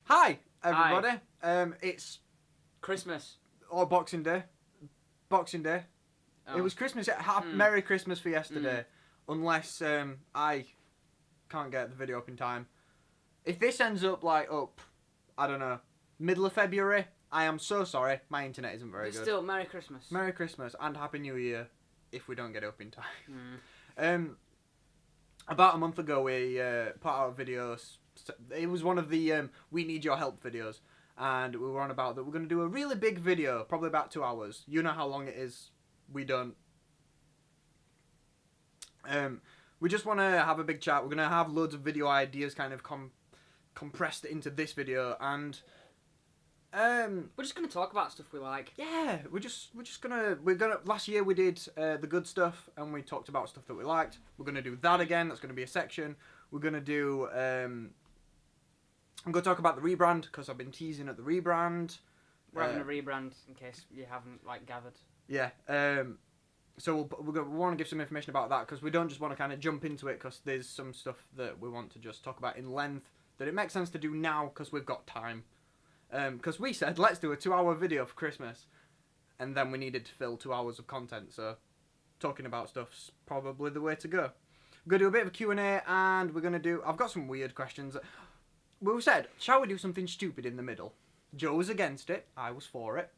Hi, everybody. It's Christmas. Boxing Day. Boxing Day. Oh. It was Christmas. Merry Christmas for yesterday. Unless I can't get the video up in time. If this ends up I don't know, middle of February, I am so sorry. My internet isn't very good. Still, Merry Christmas. Merry Christmas and Happy New Year if we don't get it up in time. About a month ago, we put out a video. It was one of the We Need Your Help videos. And we were on about that we're going to do a really big video, probably about 2 hours. You know how long it is. We don't. We just want to have a big chat. We're going to have loads of video ideas kind of compressed into this video. And we're just going to talk about stuff we like. Yeah, we're gonna last year we did the good stuff and we talked about stuff that we liked. We're gonna do that again. That's gonna be a section. We're gonna do I'm gonna talk about the rebrand because I've been teasing at the rebrand. We're having a rebrand in case you haven't gathered. Yeah. So we want to give some information about that because we don't just want to kind of jump into it because there's some stuff that we want to just talk about in length that it makes sense to do now because we've got time. Because we said, let's do a 2-hour video for Christmas. And then we needed to fill 2 hours of content. So, talking about stuff's probably the way to go. We're going to do a bit of a Q&A and we're going to do... I've got some weird questions. We said, shall we do something stupid in the middle? Joe was against it. I was for it.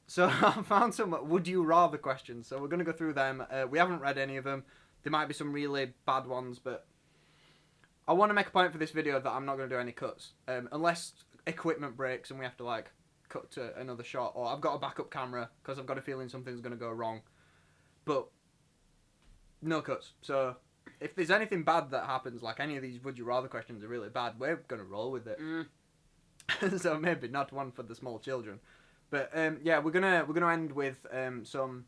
So, I found some would you rather questions. So, we're going to go through them. We haven't read any of them. There might be some really bad ones, but... I want to make a point for this video that I'm not going to do any cuts. Unless... equipment breaks and we have to cut to another shot, or I've got a backup camera because I've got a feeling something's going to go wrong, but no cuts. So if there's anything bad that happens, like any of these would you rather questions are really bad, we're going to roll with it. So maybe not one for the small children, but yeah, we're gonna end with some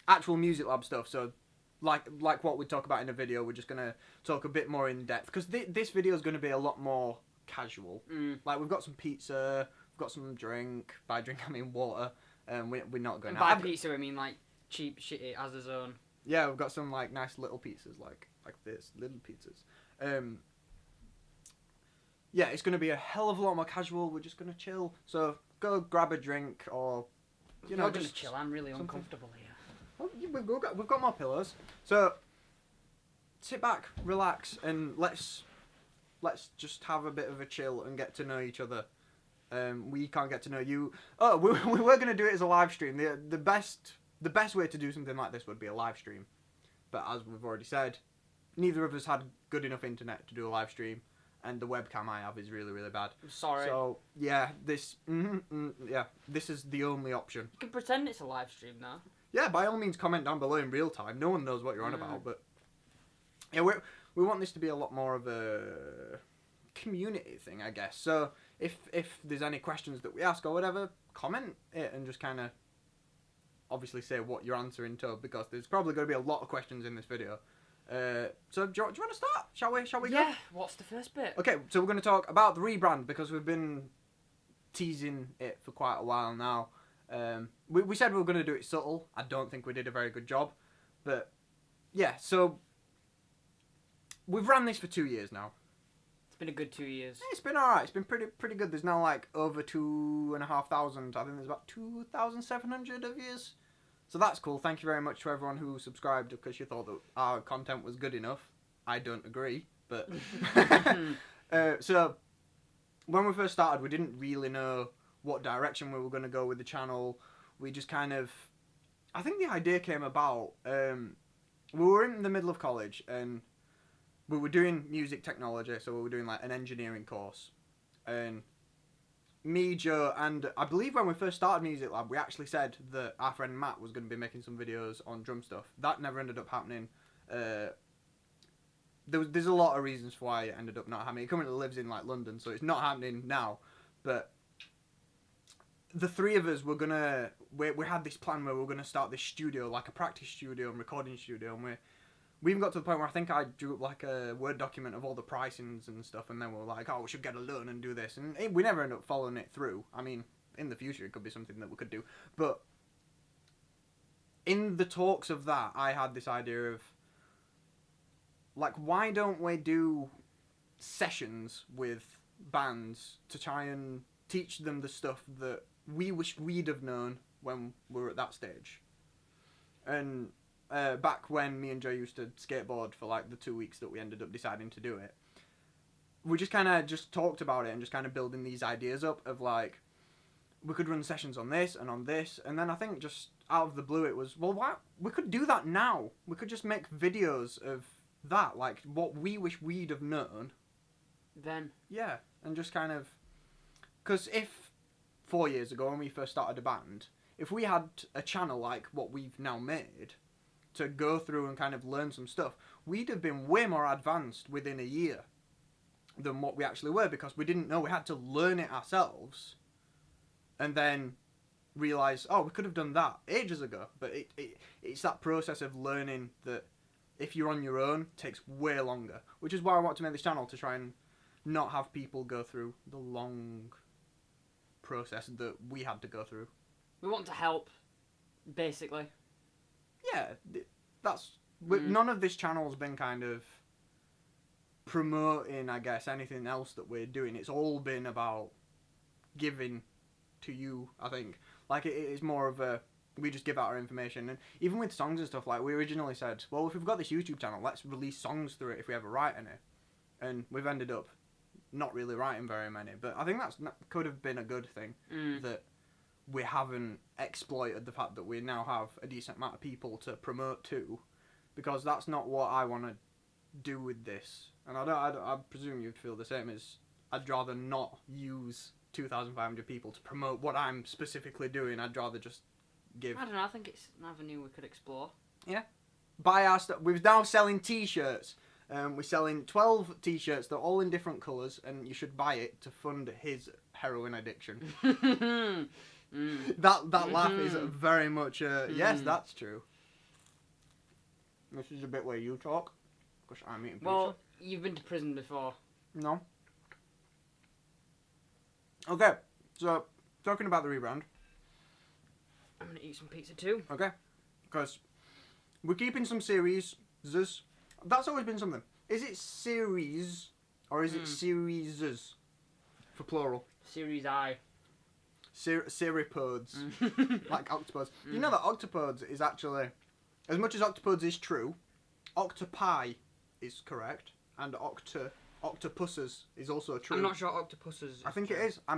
actual Music Lab stuff. So like what we talk about in a video, we're just gonna talk a bit more in depth because this video is going to be a lot more casual. Like we've got some pizza, we've got some drink. By drink I mean water. We're not going and out. by pizza I mean cheap shitty as his own. Yeah, we've got some nice little pizzas like this, little pizzas. Yeah, it's gonna be a hell of a lot more casual. We're just gonna chill. So go grab a drink or You're just gonna chill. I'm really uncomfortable here. Well, we've got more pillows. So sit back, relax, and let's just have a bit of a chill and get to know each other. We can't get to know you. Oh, we were going to do it as a live stream. The best way to do something like this would be a live stream. But as we've already said, neither of us had good enough internet to do a live stream. And the webcam I have is really, really bad. I'm sorry. So, yeah, this is the only option. You can pretend it's a live stream now. Yeah, by all means comment down below in real time. No one knows what you're on about, but... Yeah, we want this to be a lot more of a community thing, I guess. So if there's any questions that we ask or whatever, comment it and just kind of obviously say what you're answering to, because there's probably going to be a lot of questions in this video. So do you want to start? Shall we go? Yeah, what's the first bit? Okay, so we're going to talk about the rebrand because we've been teasing it for quite a while now. We said we were going to do it subtle. I don't think we did a very good job. But yeah, so... we've ran this for 2 years now. It's been a good 2 years. It's been alright. It's been pretty good. There's now over 2,500. I think there's about 2,700 of yous. So that's cool. Thank you very much to everyone who subscribed because you thought that our content was good enough. I don't agree, but... so, when we first started, we didn't really know what direction we were going to go with the channel. We just kind of... I think the idea came about... we were in the middle of college and... we were doing music technology, so we were doing an engineering course. And me, Joe, and I believe when we first started Music Lab, we actually said that our friend Matt was going to be making some videos on drum stuff. That never ended up happening. There's a lot of reasons for why it ended up not happening. He currently lives in London, so it's not happening now. But the three of us were gonna... we had this plan where we were going to start this studio, a practice studio and recording studio, and we even got to the point where I think I drew up a Word document of all the pricings and stuff, and then we were like, oh, we should get a loan and do this. And we never ended up following it through. I mean, in the future it could be something that we could do. But in the talks of that, I had this idea of, why don't we do sessions with bands to try and teach them the stuff that we wish we'd have known when we were at that stage. And back when me and Joe used to skateboard for like the 2 weeks that we ended up deciding to do it, we just kind of just talked about it and just kind of building these ideas up of like, we could run sessions on this and on this, and then I think just out of the blue it was, well, why we could do that now. We could just make videos of that, like what we wish we'd have known. Then. Yeah, and just kind of, because if 4 years ago when we first started a band, if we had a channel like what we've now made to go through and kind of learn some stuff, we'd have been way more advanced within a year than what we actually were, because we didn't know. We had to learn it ourselves and then realise, oh, we could have done that ages ago. But it's that process of learning that if you're on your own takes way longer, which is why I want to make this channel, to try and not have people go through the long process that we had to go through. We want to help, basically. Yeah, none of this channel's been kind of promoting, I guess, anything else that we're doing. It's all been about giving to you, I think. Like, it is more of a, we just give out our information. And even with songs and stuff, like, we originally said, well, if we've got this YouTube channel, let's release songs through it if we ever write any. And we've ended up not really writing very many. But I think that could have been a good thing, that we haven't exploited the fact that we now have a decent amount of people to promote to, because that's not what I want to do with this. And I presume you'd feel the same, as I'd rather not use 2,500 people to promote what I'm specifically doing. I'd rather just give. I don't know, I think it's an avenue we could explore. Yeah. Buy our stuff. We're now selling t-shirts. We're selling 12 t-shirts. They're all in different colours, and you should buy it to fund his heroin addiction. That laugh is very much yes, that's true. This is a bit where you talk, because I'm eating pizza. Well, you've been to prison before. No. Okay, so talking about the rebrand. I'm gonna eat some pizza too. Okay, because we're keeping some series. That's always been something. Is it series or is it series for plural? Series I. Seripods, like octopods. You know that octopods is actually, as much as octopods is true, octopi is correct, and octopuses is also true. I'm not sure octopuses. I think it is. I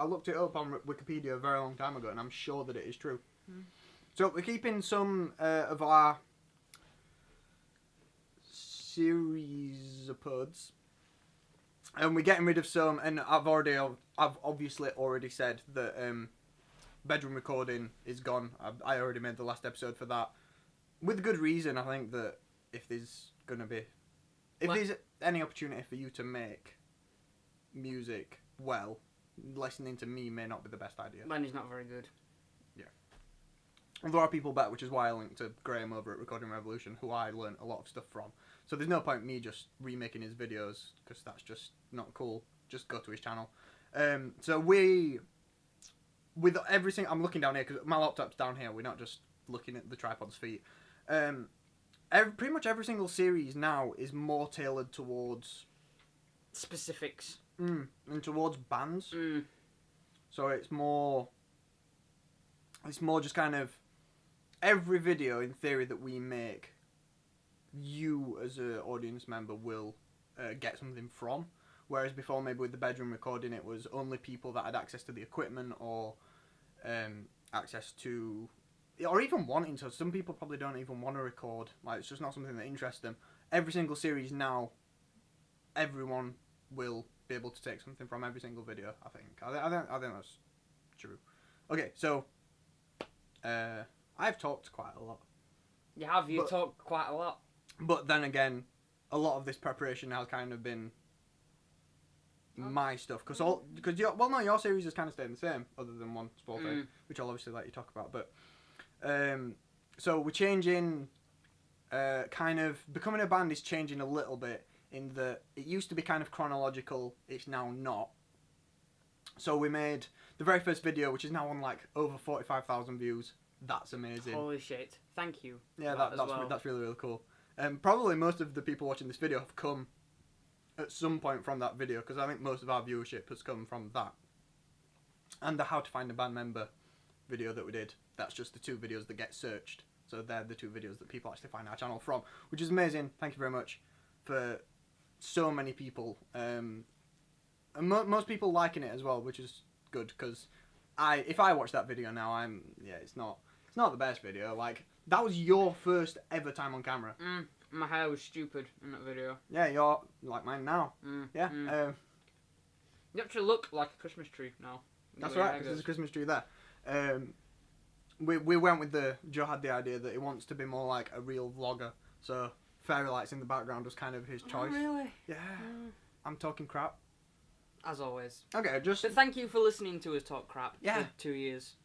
looked it up on Wikipedia a very long time ago, and I'm sure that it is true. So we're keeping some of our seriesopods, and we're getting rid of some. And I've obviously already said that bedroom recording is gone. I already made the last episode for that, with good reason. I think that if there's any opportunity for you to make music well, listening to me may not be the best idea. Lenny's not very good. Yeah. And there are people better, which is why I linked to Graham over at Recording Revolution, who I learned a lot of stuff from. So there's no point me just remaking his videos, because that's just not cool. Just go to his channel. So with everything, I'm looking down here because my laptop's down here. We're not just looking at the tripod's feet. Pretty much every single series now is more tailored towards specifics. And towards bands. So it's more just kind of every video in theory that we make, you as an audience member will get something from. Whereas before, maybe with the bedroom recording, it was only people that had access to the equipment or access to, or even wanting to. Some people probably don't even want to record. Like, it's just not something that interests them. Every single series now, everyone will be able to take something from every single video. I think that's true. Okay, so I've talked quite a lot. You've talked quite a lot. But then again, a lot of this preparation has kind of been my stuff, because your series is kind of staying the same, other than one small thing, which I'll obviously let you talk about. But so we're changing, kind of becoming a band is changing a little bit in that it used to be kind of chronological. It's now not. So we made the very first video, which is now on like over 45,000 views. That's amazing. Holy shit! Thank you. Yeah, that's really, really cool. Probably most of the people watching this video have come at some point from that video, because I think most of our viewership has come from that. And the how to find a band member video that we did, that's just the 2 videos that get searched. So they're the 2 videos that people actually find our channel from, which is amazing. Thank you very much for so many people. And most people liking it as well, which is good, because if I watch that video now, it's not the best video. Like, that was your first ever time on camera. My hair was stupid in that video. Yeah, you're like mine now. Yeah. You actually look like a Christmas tree now. That's right, there's a Christmas tree there. We went with Joe had the idea that he wants to be more like a real vlogger, so fairy lights in the background was kind of his choice. Oh, really? Yeah. I'm talking crap. As always. Okay, just... But thank you for listening to us talk crap for 2 years.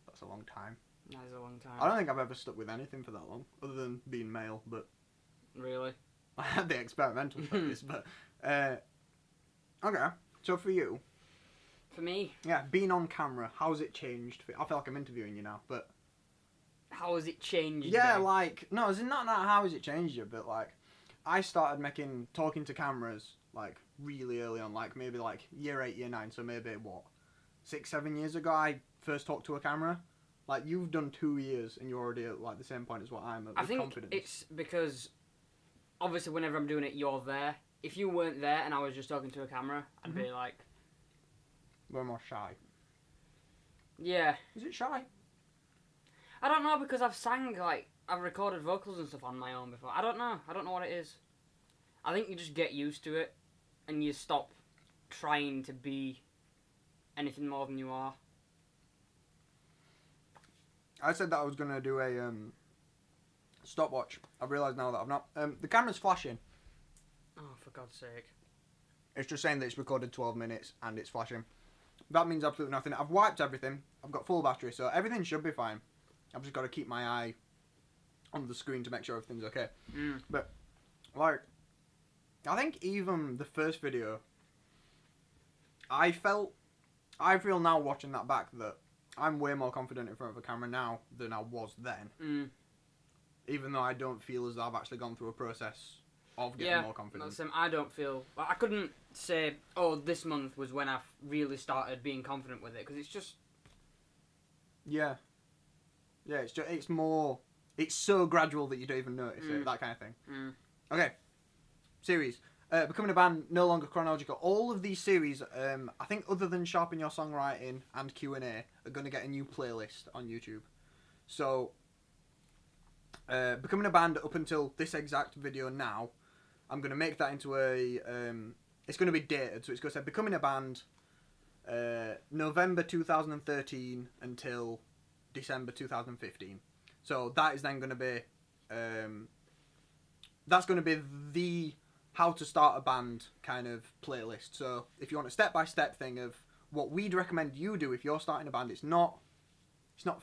That's a long time. That is a long time. I don't think I've ever stuck with anything for that long, other than being male, but... Really? I had the experimental phase, but... Okay, so for you... For me? Yeah, being on camera, how's it changed? I feel like I'm interviewing you now, but... How has it changed? Yeah, like... No, it's not how has it changed you, but like... I started talking to cameras, like, really early on, like, maybe, like, year 8, year 9, so maybe, 6, 7 years ago, I first talked to a camera. Like, you've done 2 years, and you're already at, like, the same point as what I'm at, with confidence. It's because, obviously, whenever I'm doing it, you're there. If you weren't there and I was just talking to a camera, I'd be like... We're more shy. Yeah. Is it shy? I don't know, because I've sang, like, I've recorded vocals and stuff on my own before. I don't know what it is. I think you just get used to it, and you stop trying to be anything more than you are. I said that I was going to do a stopwatch. I've realised now that I've not. The camera's flashing. Oh, for God's sake. It's just saying that it's recorded 12 minutes and it's flashing. That means absolutely nothing. I've wiped everything. I've got full battery, so everything should be fine. I've just got to keep my eye on the screen to make sure everything's okay. But, like, I think even the first video, I feel now watching that back that I'm way more confident in front of a camera now than I was then. Even though I don't feel as though I've actually gone through a process of getting more confident. I don't feel... I couldn't say, oh, this month was when I really started being confident with it, because it's just... Yeah. Yeah, it's more... It's so gradual that you don't even notice it, that kind of thing. Okay. Series. Becoming a band, no longer chronological. All of these series, I think other than Sharpen Your Songwriting and Q&A, are going to get a new playlist on YouTube. So, Becoming a Band up until this exact video now, I'm going to make that into a... it's going to be dated, so it's going to say Becoming a Band, November 2013 until December 2015. So that is then going to be... that's going to be the how to start a band kind of playlist. So if you want a step-by-step thing of what we'd recommend you do if you're starting a band, it's not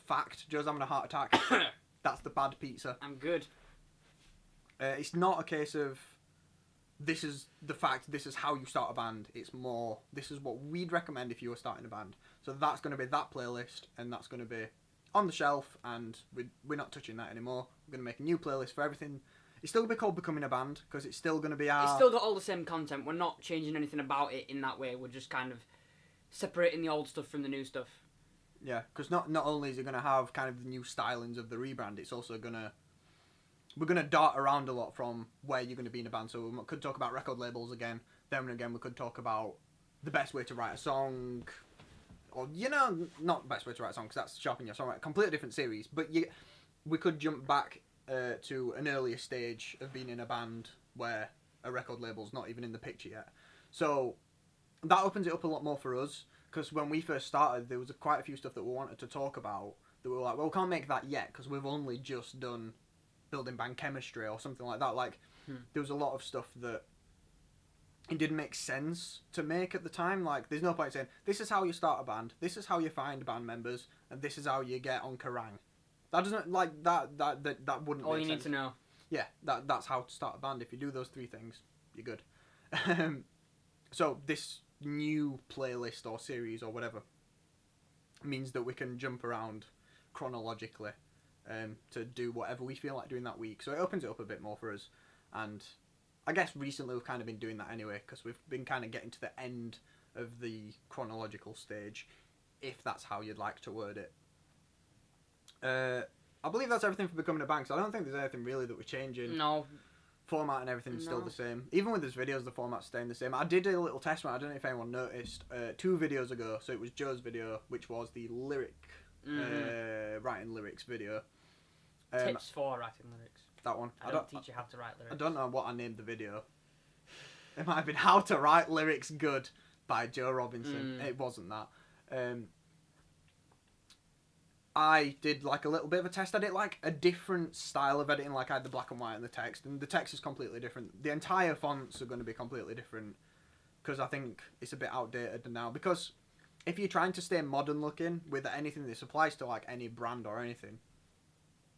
fact, Joe's having a heart attack. That's the bad pizza. I'm good. It's not a case of this is the fact, this is how you start a band. It's more, this is what we'd recommend if you were starting a band. So that's going to be that playlist, and that's going to be on the shelf, and we're not touching that anymore. We're going to make a new playlist for everything. It's still going to be called Becoming a Band, because it's still going to be our... It's still got all the same content. We're not changing anything about it in that way. We're just kind of separating the old stuff from the new stuff. Yeah, because not only is it going to have kind of the new stylings of the rebrand, it's also going to... We're going to dart around a lot from where you're going to be in a band. So we could talk about record labels again. Then again, we could talk about the best way to write a song. Or, not the best way to write a song, because that's Sharpen Your Songwriting. Completely different series. But we could jump back to an earlier stage of being in a band where a record label's not even in the picture yet. So that opens it up a lot more for us, because when we first started, there was quite a few stuff that we wanted to talk about that we were like, well, we can't make that yet because we've only just done building band chemistry or something like that. Like, there was a lot of stuff that it didn't make sense to make at the time. Like, there's no point saying, this is how you start a band, this is how you find band members, and this is how you get on Kerrang. That doesn't, like, that wouldn't all make you sense. need to know. Yeah, that's how to start a band. If you do those three things, you're good. So this new playlist or series or whatever means that we can jump around chronologically to do whatever we feel like doing that week. So it opens it up a bit more for us. And I guess recently we've kind of been doing that anyway, because we've been kind of getting to the end of the chronological stage, if that's how you'd like to word it. I believe that's everything for Becoming a Band, so I don't think there's anything really that we're changing. No. Format and everything's still the same. Even with his videos, the format's staying the same. I did a little test one, I don't know if anyone noticed, 2 videos ago, so it was Joe's video, which was the writing lyrics video. Tips for writing lyrics. That one. I don't teach you how to write lyrics. I don't know what I named the video. It might have been How to Write Lyrics Good by Joe Robinson. It wasn't that. I did like a little bit of a test. I did like a different style of editing, like I had the black and white and the text is completely different. The entire fonts are going to be completely different, because I think it's a bit outdated now. Because if you're trying to stay modern looking with anything, this applies to like any brand or anything,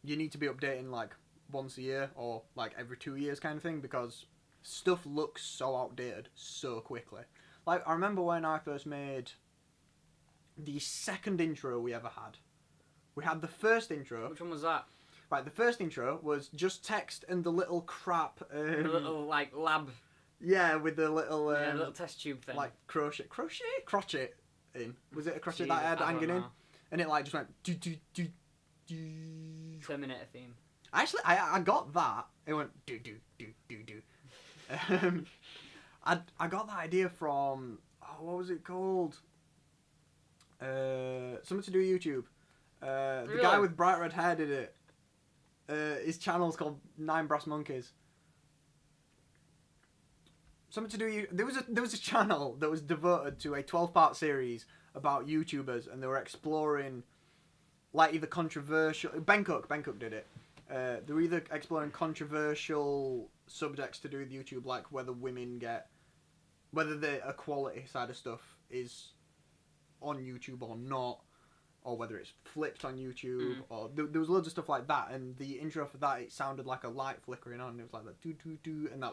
you need to be updating like once a year or like every 2 years kind of thing, because stuff looks so outdated so quickly. Like, I remember when I first made the second intro we ever had. We had the first intro. Which one was that? Right, the first intro was just text and the little crap. The little, like, lab. Yeah, with the little. Little test tube thing. Like crochet in. Was it a crochet that I had hanging in? And it like just went do do do do. Terminator theme. Actually, I got that. It went do do do do do. I got that idea from what was it called? Something to do with YouTube. The guy with bright red hair did it. His channel's called 9 Brass Monkeys. Something to do. There was a channel that was devoted to a 12-part series about YouTubers, and they were exploring like either controversial. Ben Cook did it. They were either exploring controversial subjects to do with YouTube, like whether the equality side of stuff is on YouTube or not, or whether it's flipped on YouTube, or there was loads of stuff like that. And the intro for that, it sounded like a light flickering on, and it was like that do do do, and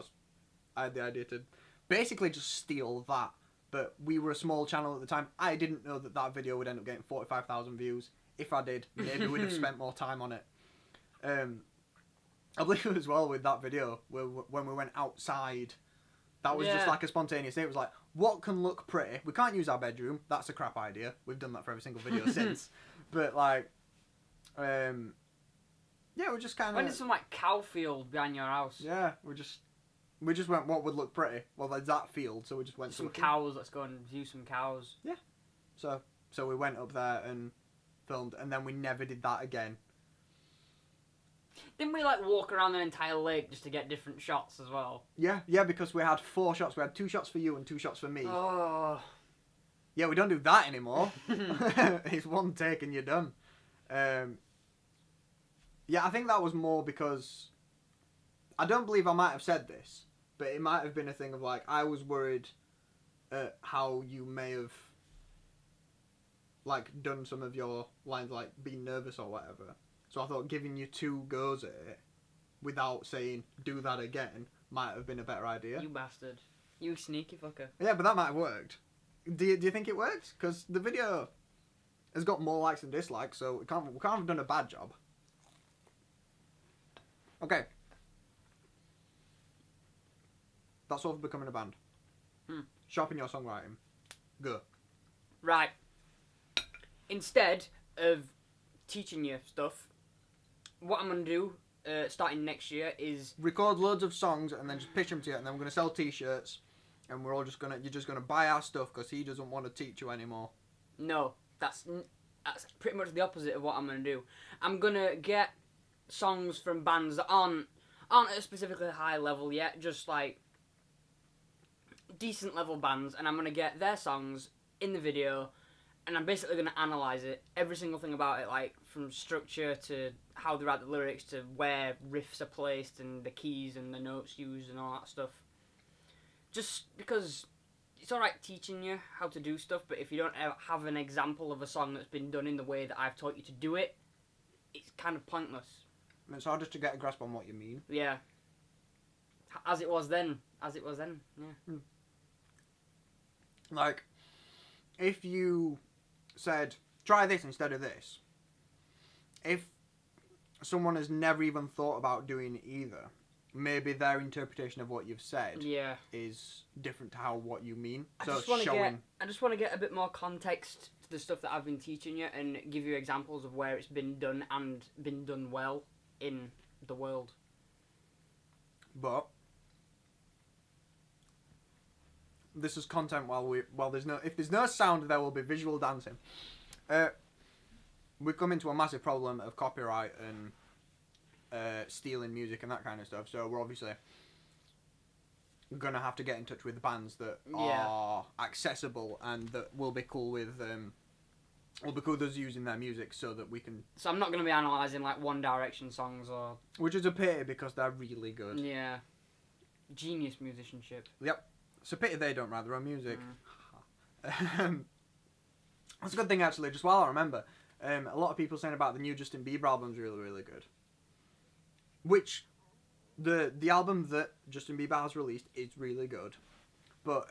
I had the idea to basically just steal that. But we were a small channel at the time. I didn't know that video would end up getting 45,000 views. If I did, maybe we'd have spent more time on it. I believe as well with that video, when we went outside, that was just like a spontaneous thing. It was like, what can look pretty? We can't use our bedroom. That's a crap idea. We've done that for every single video since. But like, yeah, we just kind of. When did some like cow field behind your house? Yeah, we just went, what would look pretty? Well, there's that field, so we just went some cows. Let's go and view some cows. Yeah. So we went up there and filmed, and then we never did that again. Didn't we like walk around an entire lake just to get different shots as well? Yeah, because we had 4 shots. We had 2 shots for you and 2 shots for me. Oh. Yeah, we don't do that anymore. It's one take and you're done. Yeah, I think that was more because I don't believe I might have said this, but it might have been a thing of like, I was worried how you may have like done some of your lines, like being nervous or whatever. So I thought giving you 2 goes at it without saying do that again might have been a better idea. You bastard. You sneaky fucker. Yeah, but that might have worked. Do you think it worked? Because the video has got more likes than dislikes, so we can't have done a bad job. Okay. That's all for Becoming a Band. Sharpen your songwriting. Go. Right. Instead of teaching you stuff, what I'm going to do, starting next year, is record loads of songs and then just pitch them to you, and then we're going to sell t-shirts, and you're just going to buy our stuff because he doesn't want to teach you anymore. No, that's pretty much the opposite of what I'm going to do. I'm going to get songs from bands that aren't at a specifically high level yet, just like decent level bands, and I'm going to get their songs in the video, and I'm basically going to analyse it, every single thing about it, like from structure to how they write the lyrics to where riffs are placed and the keys and the notes used and all that stuff. Just because it's alright teaching you how to do stuff, but if you don't have an example of a song that's been done in the way that I've taught you to do it, it's kind of pointless. It's hard just to get a grasp on what you mean. Yeah. As it was then, yeah. Like, if you said, try this instead of this, if someone has never even thought about doing either, maybe their interpretation of what you've said Yeah. is different to how what you mean. I So just want showing. to get a bit more context to the stuff that I've been teaching you and give you examples of where it's been done and been done well in the world. But this is content if there's no sound, there will be visual dancing. We've come into a massive problem of copyright and stealing music and that kind of stuff. So we're obviously gonna have to get in touch with bands that are accessible and that will be cool with us using their music, so that we can. So I'm not going to be analysing like One Direction songs or. Which is a pity because they're really good. Yeah. Genius musicianship. Yep. It's a pity they don't write their own music. That's a good thing actually. Just while I remember, a lot of people saying about the new Justin Bieber album's really, really good. Which, the album that Justin Bieber has released is really good. But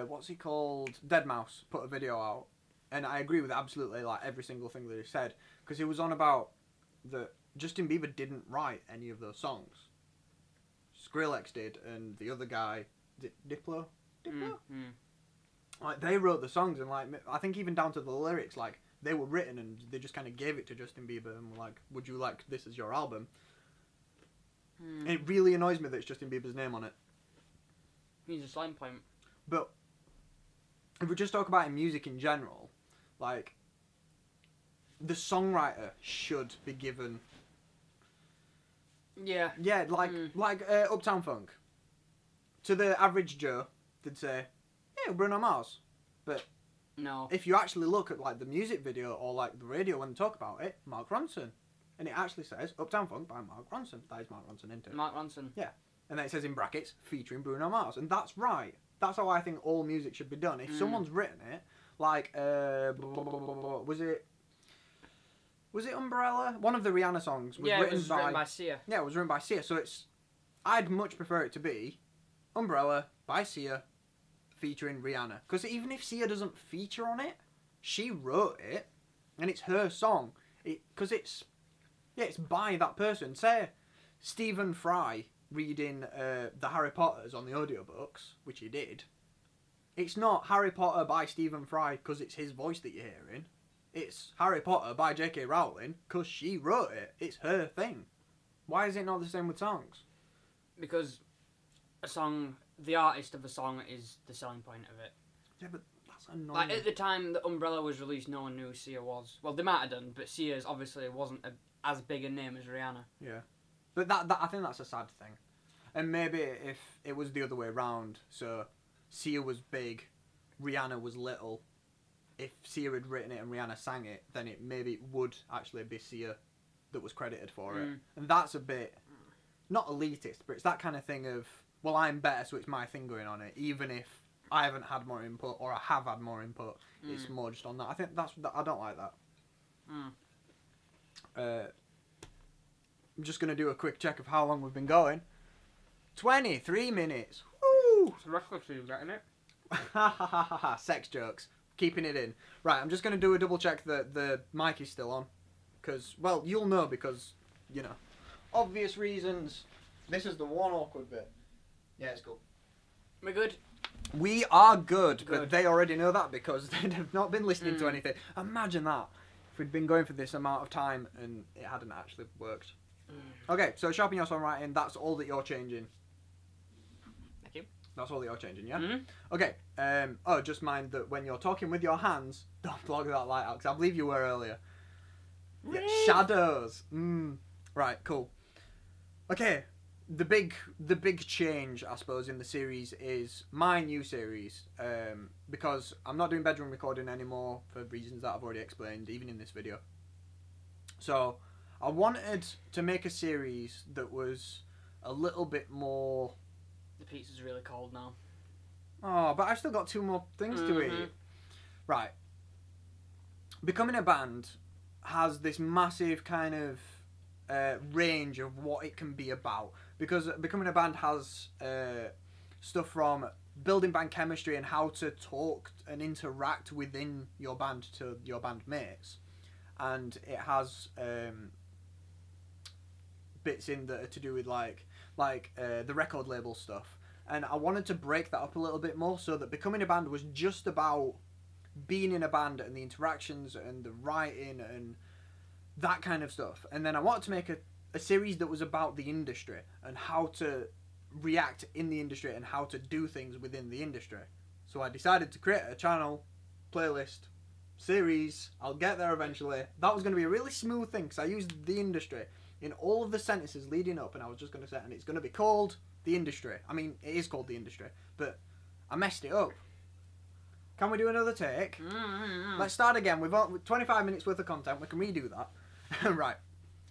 what's he called? Deadmau5 put a video out, and I agree with absolutely like every single thing that he said, because he was on about that Justin Bieber didn't write any of those songs. Skrillex did, and the other guy, Diplo. Like they wrote the songs, and like I think even down to the lyrics, like they were written and they just kind of gave it to Justin Bieber and were like, "Would you like this as your album?" And it really annoys me that it's Justin Bieber's name on it. He's a selling point. But if we just talk about music in general, like the songwriter should be given. Yeah. Yeah, like Uptown Funk. To the average Joe, they'd say, "Yeah, Bruno Mars," but no. If you actually look at like the music video or like the radio when they talk about it, Mark Ronson, and it actually says Uptown Funk by Mark Ronson. That is Mark Ronson, isn't it? Mark Ronson. Yeah, and then it says in brackets featuring Bruno Mars, and that's right. That's how I think all music should be done. If someone's written it, like was it Umbrella? One of the Rihanna songs was written by Sia. Yeah, it was written by Sia. So I'd much prefer it to be Umbrella by Sia featuring Rihanna. Because even if Sia doesn't feature on it, she wrote it, and it's her song. Because it's by that person. Say Stephen Fry reading the Harry Potters on the audiobooks, which he did. It's not Harry Potter by Stephen Fry because it's his voice that you're hearing. It's Harry Potter by J.K. Rowling because she wrote it. It's her thing. Why is it not the same with songs? Because a song, the artist of a song is the selling point of it. Yeah, but that's annoying. Like at the time that Umbrella was released, no one knew who Sia was. Well, they might have done, but Sia's obviously wasn't as big a name as Rihanna. Yeah. But that I think that's a sad thing. And maybe if it was the other way around, so Sia was big, Rihanna was little. If Sia had written it and Rihanna sang it, then it maybe would actually be Sia that was credited for it. And that's a bit, not elitist, but it's that kind of thing of, well, I'm better, so it's my thing going on it, even if I haven't had more input or I have had more input. It's more just on that. I think I don't like that. I'm just going to do a quick check of how long we've been going. 23 minutes. Woo! It's recklessly getting it. Sex jokes. Keeping it in. Right, I'm just going to do a double check that the mic is still on. Because, well, you'll know because, you know, obvious reasons. This is the one awkward bit. Yeah, it's cool. We're good. We are good, but they already know that because they have not been listening to anything. Imagine that. If we'd been going for this amount of time and it hadn't actually worked. Okay, so Sharpen your songwriting, that's all that you're changing. Thank you. That's all that you're changing, yeah? Okay, just mind that when you're talking with your hands, don't block that light out, because I believe you were earlier. Yeah, shadows. Right, cool. Okay, the big change, I suppose, in the series is my new series, because I'm not doing bedroom recording anymore for reasons that I've already explained, even in this video. So I wanted to make a series that was a little bit more... The pizza's really cold now. Oh, but I've still got 2 more things to eat. Right. Becoming a band has this massive kind of range of what it can be about. Because becoming a band has stuff from building band chemistry and how to talk and interact within your band to your bandmates. And it has... bits in that are to do with like like the record label stuff. And I wanted to break that up a little bit more so that becoming a band was just about being in a band and the interactions and the writing and that kind of stuff. And then I wanted to make a series that was about the industry and how to react in the industry and how to do things within the industry. So I decided to create a channel, playlist, series. I'll get there eventually. That was going to be a really smooth thing because I used the industry in all of the sentences leading up, and I was just going to say, and it's going to be called the industry. I mean, it is called the industry, but I messed it up. Can we do another take? Let's start again. We've got 25 minutes worth of content. We can redo that. Right.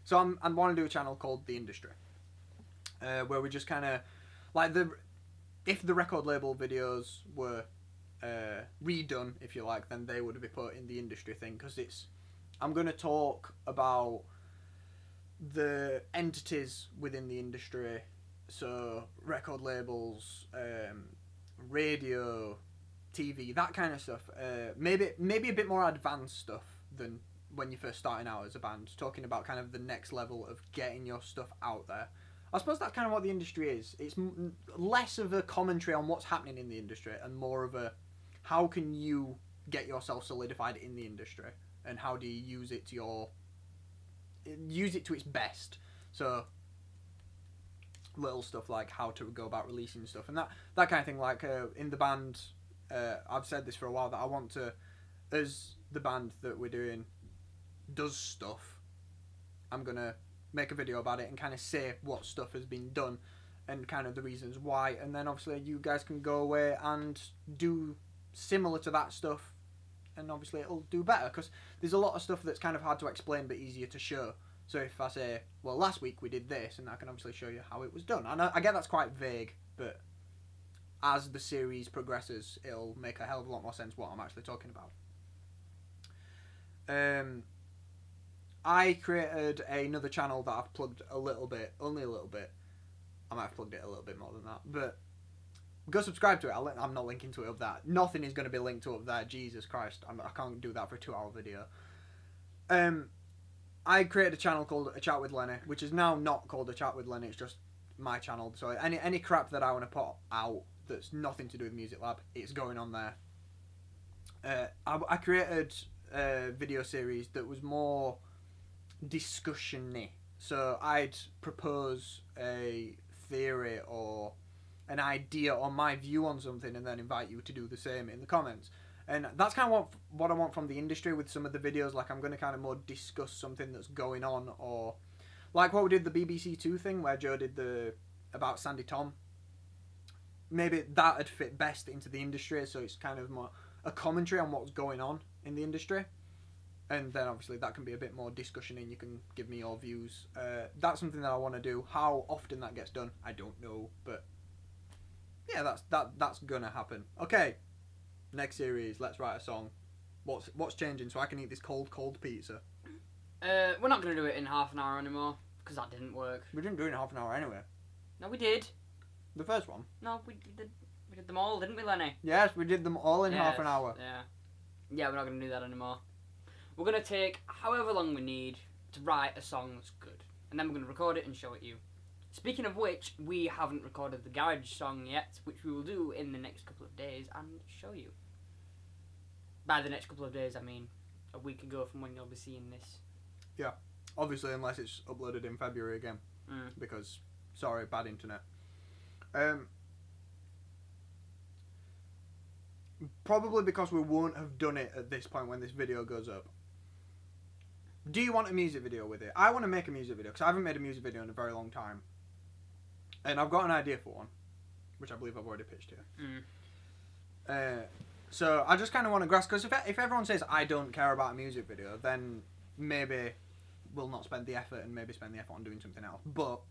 So I want to do a channel called the industry, where we just kind of like if the record label videos were redone, if you like, then they would be put in the industry thing, because I'm going to talk about the entities within the industry, so record labels, radio, TV, that kind of stuff. Maybe a bit more advanced stuff than when you're first starting out as a band, talking about kind of the next level of getting your stuff out there. I suppose that's kind of what the industry is. It's less of a commentary on what's happening in the industry and more of a how can you get yourself solidified in the industry and how do you use it to its best. So little stuff like how to go about releasing stuff and that kind of thing. Like in the band, I've said this for a while that I want to, as the band that we're doing does stuff, I'm gonna make a video about it and kind of say what stuff has been done and kind of the reasons why, and then obviously you guys can go away and do similar to that stuff, and obviously it'll do better because there's a lot of stuff that's kind of hard to explain but easier to show. So if I say, well, last week we did this, and I can obviously show you how it was done. I get that's quite vague, but as the series progresses, it'll make a hell of a lot more sense what I'm actually talking about. I created another channel that I've plugged a little bit, only a little bit. I might have plugged it a little bit more than that, but go subscribe to it. I'm not linking to it up there. Nothing is going to be linked to up there. Jesus Christ, I can't do that for a 2-hour video. I created a channel called A Chat with Lenny, which is now not called A Chat with Lenny. It's just my channel. So any crap that I want to put out that's nothing to do with Music Lab, it's going on there. I created a video series that was more discussion-y. So I'd propose a theory or an idea or my view on something and then invite you to do the same in the comments. And that's kind of what I want from the industry with some of the videos. Like I'm going to kind of more discuss something that's going on, or like what we did the BBC Two thing where Joe did about Sandy Tom. Maybe that would fit best into the industry, so it's kind of more a commentary on what's going on in the industry. And then obviously that can be a bit more discussion and you can give me your views. That's something that I want to do. How often that gets done, I don't know. But yeah, that's gonna happen. Okay, next series, let's write a song. What's changing so I can eat this cold pizza? We're not going to do it in half an hour anymore because that didn't work. We didn't do it in half an hour anyway. No, we did. The first one? No, we did them all, didn't we, Lenny? Yes, we did them all in half an hour. Yeah, we're not going to do that anymore. We're going to take however long we need to write a song that's good. And then we're going to record it and show it you. Speaking of which, we haven't recorded the garage song yet, which we will do in the next couple of days and show you. By the next couple of days, I mean a week ago from when you'll be seeing this. Yeah, obviously unless it's uploaded in February again. Because, sorry, bad internet. Probably because we won't have done it at this point when this video goes up. Do you want a music video with it? I want to make a music video because I haven't made a music video in a very long time. And I've got an idea for one, which I believe I've already pitched here. So I just kind of want to grasp, because if everyone says I don't care about a music video, then maybe we'll not spend the effort and maybe spend the effort on doing something else. But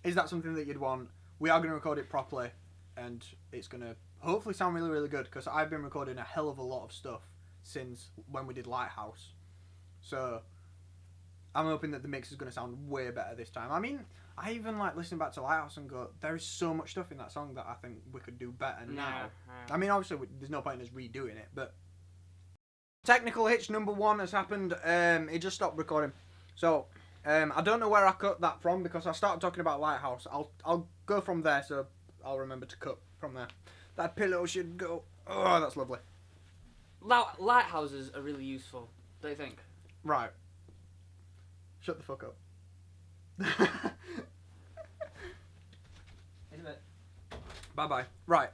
is that something that you'd want? We are going to record it properly, and it's going to hopefully sound really, really good, because I've been recording a hell of a lot of stuff since when we did Lighthouse. So I'm hoping that the mix is going to sound way better this time. I mean, I even like listening back to Lighthouse and go, there is so much stuff in that song that I think we could do better now. I mean, obviously, there's no point in us redoing it, but technical hitch number 1 has happened. It just stopped recording. So I don't know where I cut that from because I started talking about Lighthouse. I'll go from there, so I'll remember to cut from there. That pillow should go. Oh, that's lovely. Lighthouses are really useful, don't you think? Right. Shut the fuck up. In a bit. Bye bye. Right.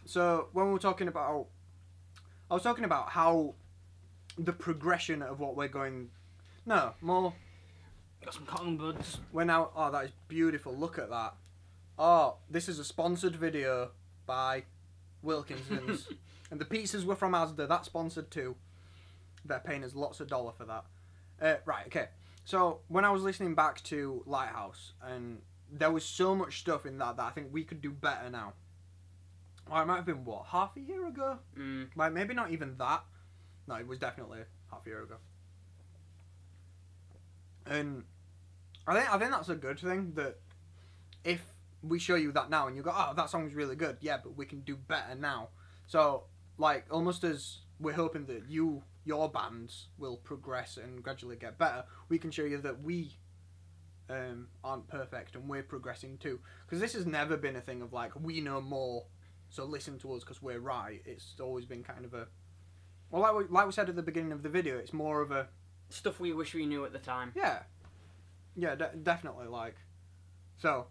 So when we were talking about, I was talking about how the progression of what we're going. No, more. Got some cotton buds. We're now. Oh, that is beautiful. Look at that. Oh, this is a sponsored video by Wilkinson's, and the pizzas were from Asda. That's sponsored too. They're paying us lots of dollar for that. Right. Okay. So when I was listening back to Lighthouse, and there was so much stuff in that I think we could do better now. Or it might have been what, half a year ago? Like maybe not even that. No, it was definitely half a year ago. And I think that's a good thing, that if we show you that now and you go, oh, that song's really good, yeah, but we can do better now. So like almost as we're hoping that your bands will progress and gradually get better, we can show you that we aren't perfect and we're progressing too. Because this has never been a thing of like, we know more, so listen to us because we're right. It's always been kind of a, well, like we said at the beginning of the video, it's more of a stuff we wish we knew at the time. Yeah, definitely. Like, so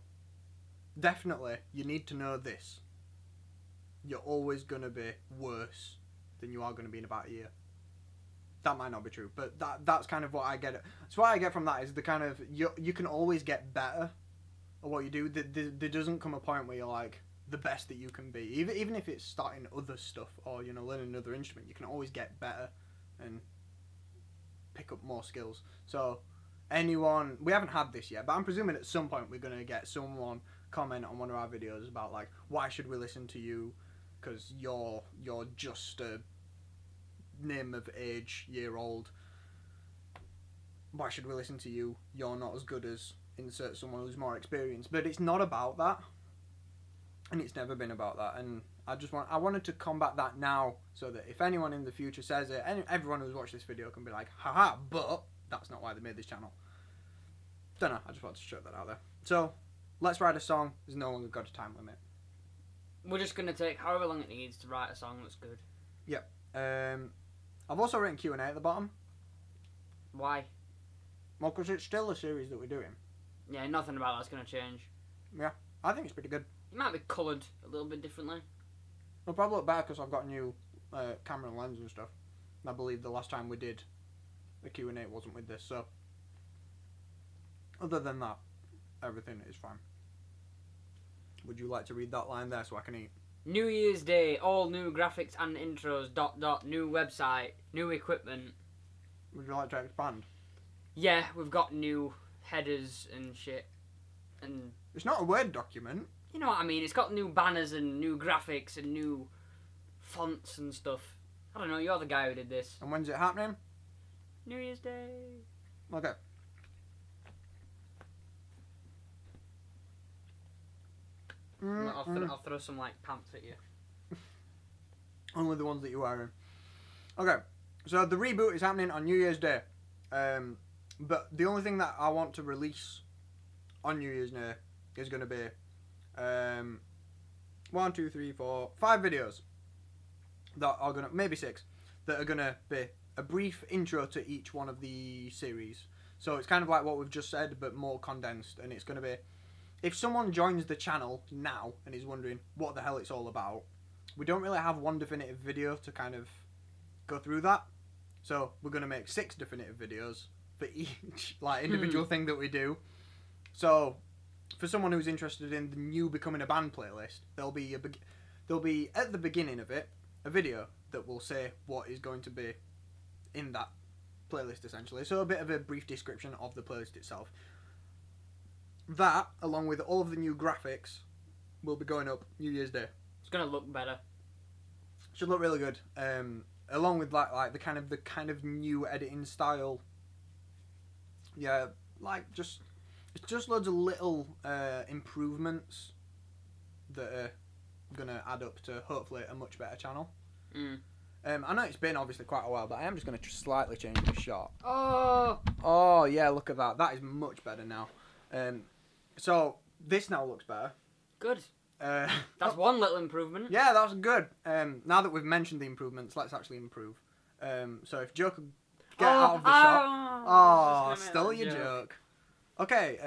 definitely you need to know this: you're always gonna be worse than you are gonna be in about a year. That might not be true, but that's kind of what I get. So what I get from that is the kind of, you can always get better at what you do. There doesn't come a point where you're like the best that you can be. Even if it's starting other stuff or learning another instrument, you can always get better and pick up more skills. So anyone, we haven't had this yet, but I'm presuming at some point we're gonna get someone comment on one of our videos about like, why should we listen to you? Because you're just a name of age year old. Why should we listen to you? You're not as good as insert someone who's more experienced. But it's not about that, and it's never been about that. And I wanted to combat that now, so that if anyone in the future says it, everyone who's watched this video can be like, haha, but that's not why they made this channel. Don't know, I just wanted to show that out there. So let's write a song. There's no longer got a time limit. We're just gonna take however long it needs to write a song that's good. Yep. I've also written Q&A at the bottom. Why? Well, because it's still a series that we're doing. Yeah, nothing about that's gonna change. Yeah, I think it's pretty good. It might be coloured a little bit differently. It'll probably look better because I've got a new camera and lens and stuff. And I believe the last time we did a Q&A wasn't with this, so other than that, everything is fine. Would you like to read that line there so I can eat? New Year's Day, all new graphics and intros, ... new website, new equipment. Would you like to expand? Yeah, we've got new headers and shit. And it's not a Word document. You know what I mean? It's got new banners and new graphics and new fonts and stuff. I don't know, you're the guy who did this. And when's it happening? New Year's Day. Okay. I'll throw some like pants at you. Only the ones that you're wearing. Okay, so the reboot is happening on New Year's Day. But the only thing that I want to release on New Year's Day is going to be 1, 2, 3, 4, 5 videos that are going to, maybe 6, that are going to be a brief intro to each one of the series. So it's kind of like what we've just said, but more condensed, and it's going to be, if someone joins the channel now and is wondering what the hell it's all about, we don't really have one definitive video to kind of go through that. So we're going to make 6 definitive videos for each like individual thing that we do. So for someone who's interested in the new Becoming a Band playlist, there'll be at the beginning of it a video that will say what is going to be in that playlist essentially. So a bit of a brief description of the playlist itself. That, along with all of the new graphics, will be going up New Year's Day. It's gonna look better. Should look really good. Along with like the kind of new editing style. Yeah, like it's just loads of little improvements that are gonna add up to hopefully a much better channel. I know it's been obviously quite a while, but I am just going to slightly change the shot. Oh! Oh, yeah, look at that. That is much better now. So, this now looks better. Good. That's one little improvement. Yeah, that's good. Now that we've mentioned the improvements, let's actually improve. So, if Joe could get out of the shot. Oh, stole your joke. Okay,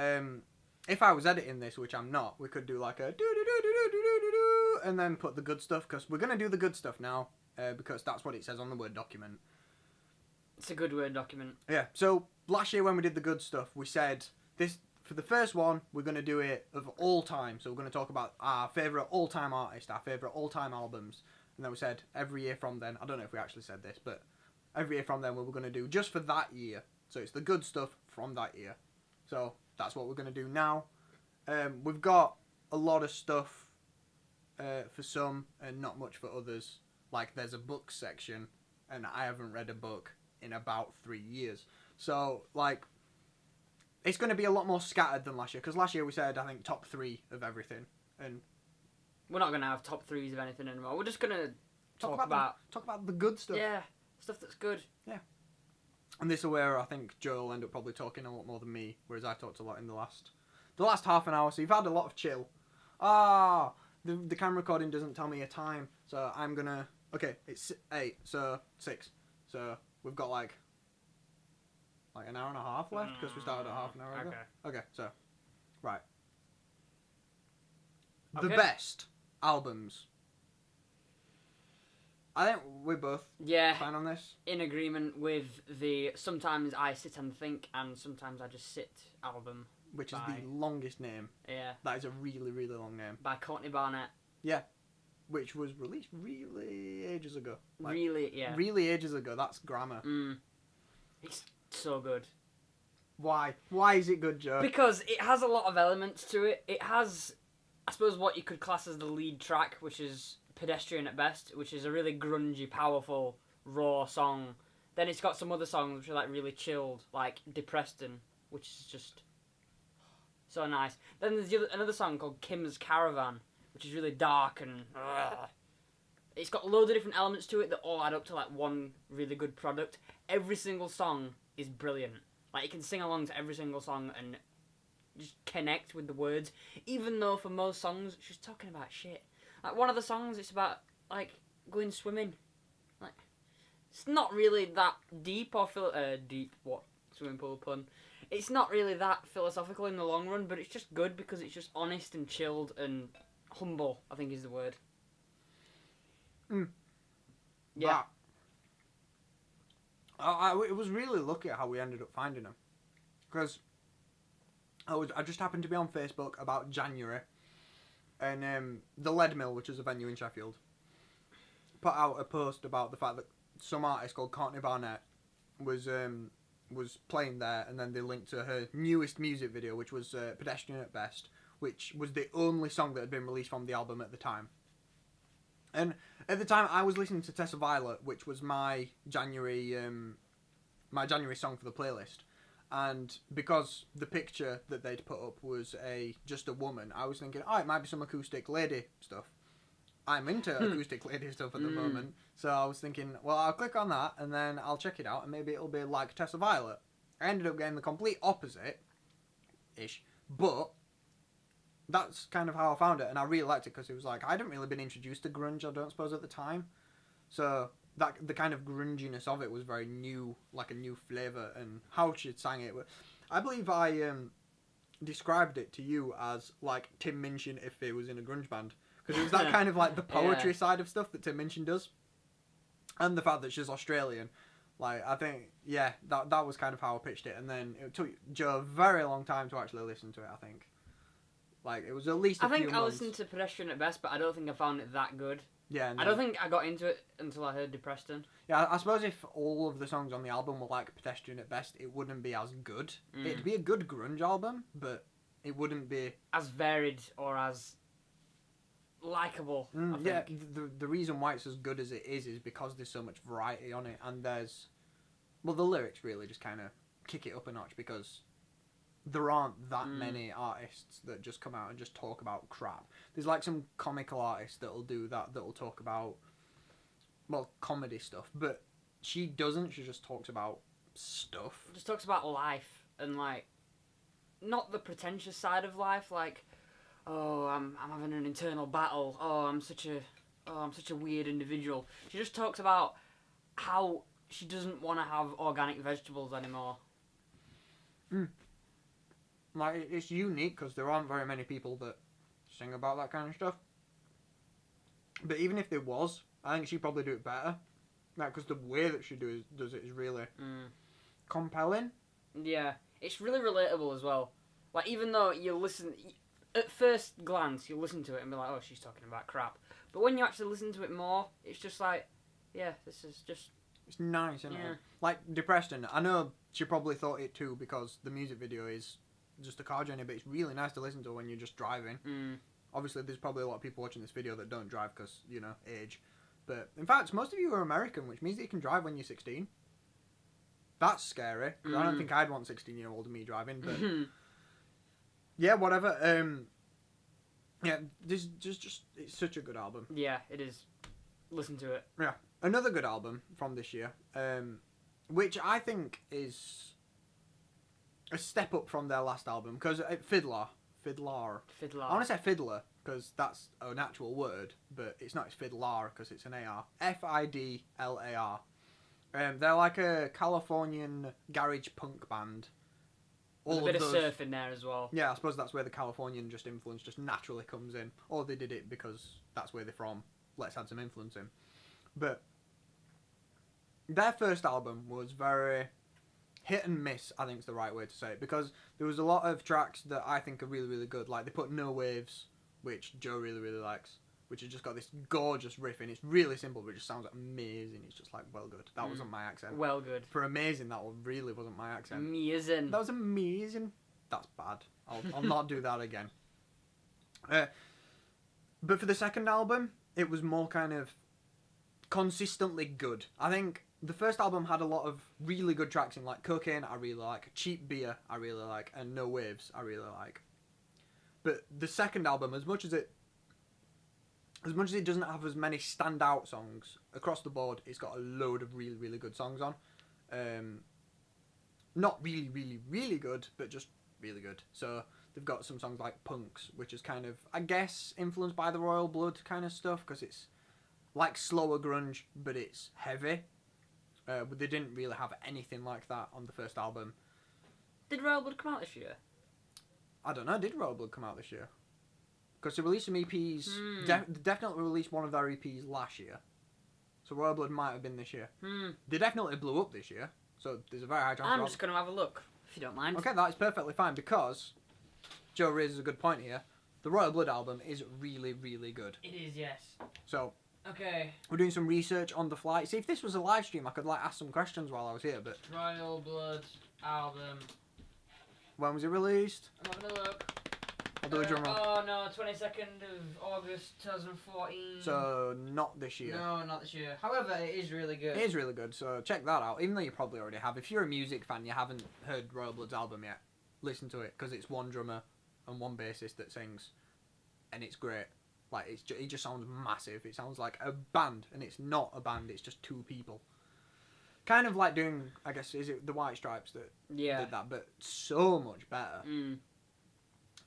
if I was editing this, which I'm not, we could do like a do-do-do-do-do-do-do-do, and then put the good stuff, because we're going to do the good stuff now, because that's what it says on the Word document. It's a good Word document. Yeah, so last year when we did the good stuff, we said, this for the first one, we're going to do it of all time, so we're going to talk about our favourite all-time artist, our favourite all-time albums, and then we said, every year from then, I don't know if we actually said this, but every year from then, we were going to do just for that year, so it's the good stuff from that year. So that's what we're going to do now. We've got a lot of stuff for some and not much for others. Like there's a book section and I haven't read a book in about 3 years. So like it's going to be a lot more scattered than last year. Because last year we said I think top 3 of everything. And we're not going to have top 3s of anything anymore. We're just going to talk about the good stuff. Yeah, stuff that's good. Yeah. And this is where I think Joe will end up probably talking a lot more than me, whereas I talked a lot in the last half an hour. So you've had a lot of chill. The camera recording doesn't tell me a time, so I'm gonna. Okay, it's 8, so 6. So we've got like an hour and a half left because we started at half an hour ago. Okay, so right. The best albums. I think we're both fine on this. In agreement with the sometimes I sit and think and sometimes I just sit album. Which is the longest name. Yeah. That is a really, really long name. By Courtney Barnett. Yeah. Which was released really ages ago. Like, really, yeah. Really ages ago. That's grammar. It's so good. Why? Why is it good, Joe? Because it has a lot of elements to it. It has, I suppose, what you could class as the lead track, which is Pedestrian at best, which is a really grungy, powerful, raw song. Then it's got some other songs which are like really chilled, like Depreston, which is just so nice. Then there's another song called Kim's Caravan, which is really dark and it's got loads of different elements to it that all add up to like one really good product. Every single song is brilliant. Like you can sing along to every single song and just connect with the words, even though for most songs she's talking about shit. Like one of the songs, it's about like going swimming. Like it's not really that deep or deep. What swimming pool pun? It's not really that philosophical in the long run, but it's just good because it's just honest and chilled and humble, I think is the word. Yeah. It was really lucky how we ended up finding them. Because I just happened to be on Facebook about January, and the Lead Mill, which is a venue in Sheffield, put out a post about the fact that some artist called Courtney Barnett was playing there, and then they linked to her newest music video, which was Pedestrian at Best, which was the only song that had been released from the album at the time. And at the time, I was listening to Tessa Violet, which was my January song for the playlist. And because the picture that they'd put up was just a woman, I was thinking, it might be some acoustic lady stuff. I'm into acoustic lady stuff at the moment. So I was thinking, well, I'll click on that and then I'll check it out and maybe it'll be like Tessa Violet. I ended up getting the complete opposite-ish, but that's kind of how I found it, and I really liked it because it was like, I hadn't really been introduced to grunge, I don't suppose, at the time. So that the kind of grunginess of it was very new, like a new flavour, and how she sang it. I believe I described it to you as like Tim Minchin if he was in a grunge band. Because it was that kind of like the poetry side of stuff that Tim Minchin does. And the fact that she's Australian. Like, I think, that was kind of how I pitched it. And then it took Joe a very long time to actually listen to it, I think. Like, it was at least a few months. I listened to Pedestrian at Best, but I don't think I found it that good. Yeah. No. I don't think I got into it until I heard Depreston. Yeah, I suppose if all of the songs on the album were like Pedestrian at Best, it wouldn't be as good. It'd be a good grunge album, but it wouldn't be as varied or as likeable. I think. Yeah, the reason why it's as good as it is because there's so much variety on it, and the lyrics really just kind of kick it up a notch because there aren't that many artists that just come out and just talk about crap. There's like some comical artists that'll do that, that'll talk about comedy stuff, but she doesn't. She just talks about stuff. Just talks about life and like, not the pretentious side of life. Like, oh, I'm having an internal battle. Oh, I'm such a weird individual. She just talks about how she doesn't want to have organic vegetables anymore. Like, it's unique because there aren't very many people that sing about that kind of stuff. But even if there was, I think she'd probably do it better. Like, because the way that she does it is really compelling. Yeah, it's really relatable as well. Like, even though you listen, at first glance, you listen to it and be like, oh, she's talking about crap. But when you actually listen to it more, it's just like, yeah, this is just... It's nice, isn't it? Like, Depression, I know she probably thought it too because the music video is just a car journey, but it's really nice to listen to when you're just driving. Obviously, there's probably a lot of people watching this video that don't drive because, you know, age. But, in fact, most of you are American, which means that you can drive when you're 16. That's scary. I don't think I'd want 16-year-old me driving, but... yeah, whatever. Yeah, this just it's such a good album. Yeah, it is. Listen to it. Yeah. Another good album from this year, which I think is a step up from their last album, because Fidlar. I want to say Fidlar, because that's an actual word, but it's not. It's Fidlar, because it's an AR. Fidlar. They're like a Californian garage punk band. There's a bit of surf in there as well. Yeah, I suppose that's where the Californian influence just naturally comes in. Or they did it because that's where they're from. Let's add some influence in. But their first album was very hit and miss, I think is the right way to say it. Because there was a lot of tracks that I think are really, really good. Like they put No Waves, which Joe really, really likes. Which has just got this gorgeous riff in. It's really simple, but it just sounds amazing. It's just like, well good. That wasn't my accent. Well good. For amazing, that really wasn't my accent. Amazing. That was amazing. That's bad. I'll not do that again. But for the second album, it was more kind of consistently good. I think the first album had a lot of really good tracks in, like Cocaine, I really like. Cheap Beer, I really like. And No Waves, I really like. But the second album, as much as it doesn't have as many standout songs across the board, it's got a load of really, really good songs on. Not really, really, really good, but just really good. So they've got some songs like Punks, which is kind of, I guess, influenced by the Royal Blood kind of stuff, because it's like slower grunge, but it's heavy. But they didn't really have anything like that on the first album. Did Royal Blood come out this year? I don't know, did Royal Blood come out this year? Because they released some EPs, definitely released one of their EPs last year. So Royal Blood might have been this year. They definitely blew up this year, so there's a very high chance. I'm just going to have a look, if you don't mind. Okay, that is perfectly fine, because Joe raises a good point here. The Royal Blood album is really, really good. It is, yes. So, okay. We're doing some research on the fly. See, if this was a live stream, I could like ask some questions while I was here, but... Royal Blood album. When was it released? I'm having a look. I'll do a drum roll. Oh no, 22nd of August 2014. So, not this year. No, not this year. However, it is really good. It is really good, so check that out. Even though you probably already have. If you're a music fan, you haven't heard Royal Blood's album yet, listen to it, because it's one drummer and one bassist that sings, and it's great. Like, it just sounds massive. It sounds like a band, and it's not a band, it's just two people. Kind of like doing, I guess, is it the White Stripes that did that, but so much better.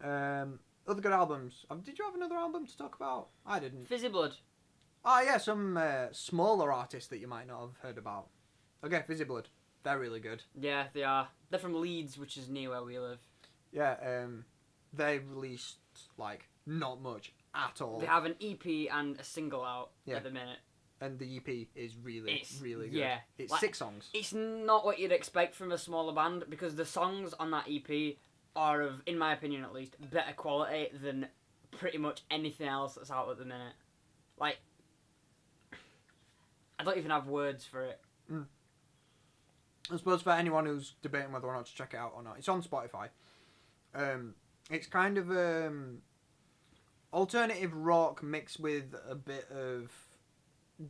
Other good albums. Did you have another album to talk about? I didn't. Fizzy Blood. Oh yeah, some smaller artists that you might not have heard about. Okay, Fizzy Blood. They're really good. Yeah, they are. They're from Leeds, which is near where we live. Yeah, they released, like, not much at all. They have an EP and a single out at the minute. And the EP is really good. Yeah. It's like, 6 songs. It's not what you'd expect from a smaller band, because the songs on that EP are of, in my opinion at least, better quality than pretty much anything else that's out at the minute. Like, I don't even have words for it. I suppose for anyone who's debating whether or not to check it out or not, it's on Spotify. It's kind of alternative rock mixed with a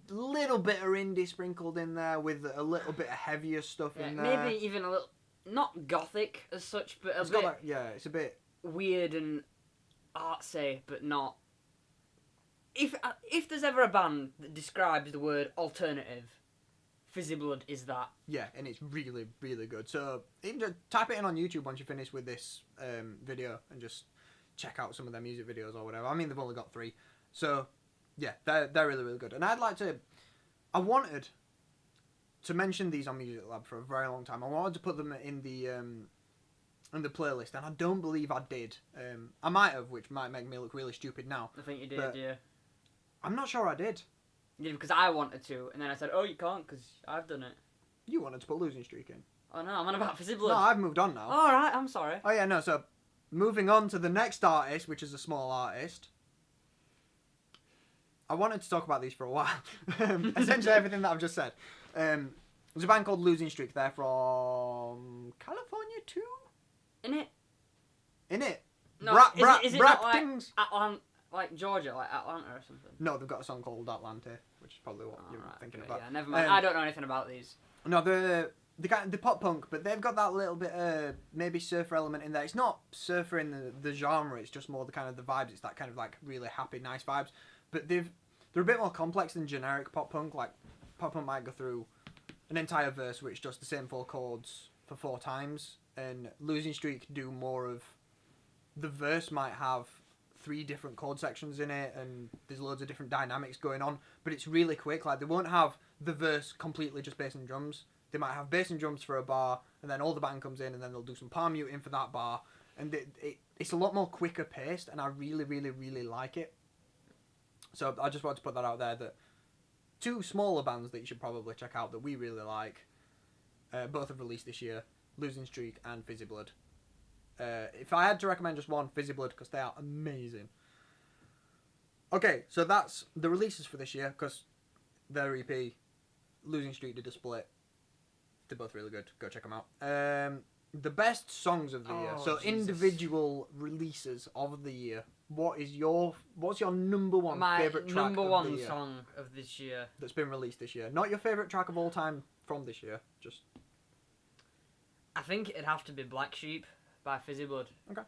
little bit of indie sprinkled in there, with a little bit of heavier stuff in there. Maybe even a little, not gothic as such, but it's a bit weird and artsy, but not if there's ever a band that describes the word alternative, Fizzy Blood is that. Yeah, and it's really, really good. So even just type it in on YouTube once you finish with this video and just check out some of their music videos or whatever. I mean, they've only got 3. So, yeah, they're really, really good. And I wanted to mention these on Music Lab for a very long time. I wanted to put them in the playlist, and I don't believe I did. I might have, which might make me look really stupid now. I think you did, yeah. I'm not sure I did. Yeah, because I wanted to, and then I said, oh, you can't, because I've done it. You wanted to put Losing Streak in. Oh, no, I'm on about Fizzy Blood. No, I've moved on now. Oh, all right, I'm sorry. Oh, yeah, no, so moving on to the next artist, which is a small artist. I wanted to talk about these for a while. Essentially everything that I've just said. There's a band called Losing Streak. They're from California too? In it? No, is it not like Georgia, like Atlanta or something? No, they've got a song called Atlanta, which is probably what you're thinking about. Yeah, never mind. I don't know anything about these. No, the pop punk, but they've got that little bit maybe surfer element in there. It's not surfer in the genre. It's just more the kind of the vibes. It's that kind of like really happy, nice vibes. But they're a bit more complex than generic pop punk. Like pop punk might go through an entire verse which does the same 4 chords for 4 times, and Losing Streak do more of the verse might have 3 different chord sections in it, and there's loads of different dynamics going on, but it's really quick. Like they won't have the verse completely just bass and drums. They might have bass and drums for a bar, and then all the band comes in, and then they'll do some palm muting for that bar, and it's a lot more quicker paced, and I really, really, really like it. So I just wanted to put that out there, that 2 smaller bands that you should probably check out that we really like, both have released this year, Losing Streak and Fizzy Blood. If I had to recommend just one, Fizzy Blood, because they are amazing. Okay, so that's the releases for this year, because their EP, Losing Streak, did a split. They're both really good. Go check them out. The best songs of the year. So Jesus. Individual releases of the year. What's your number one favourite track number of one the year song of this year that's been released this year? Not your favourite track of all time from this year. Just. I think it'd have to be Black Sheep by Fizzy Blood. Okay.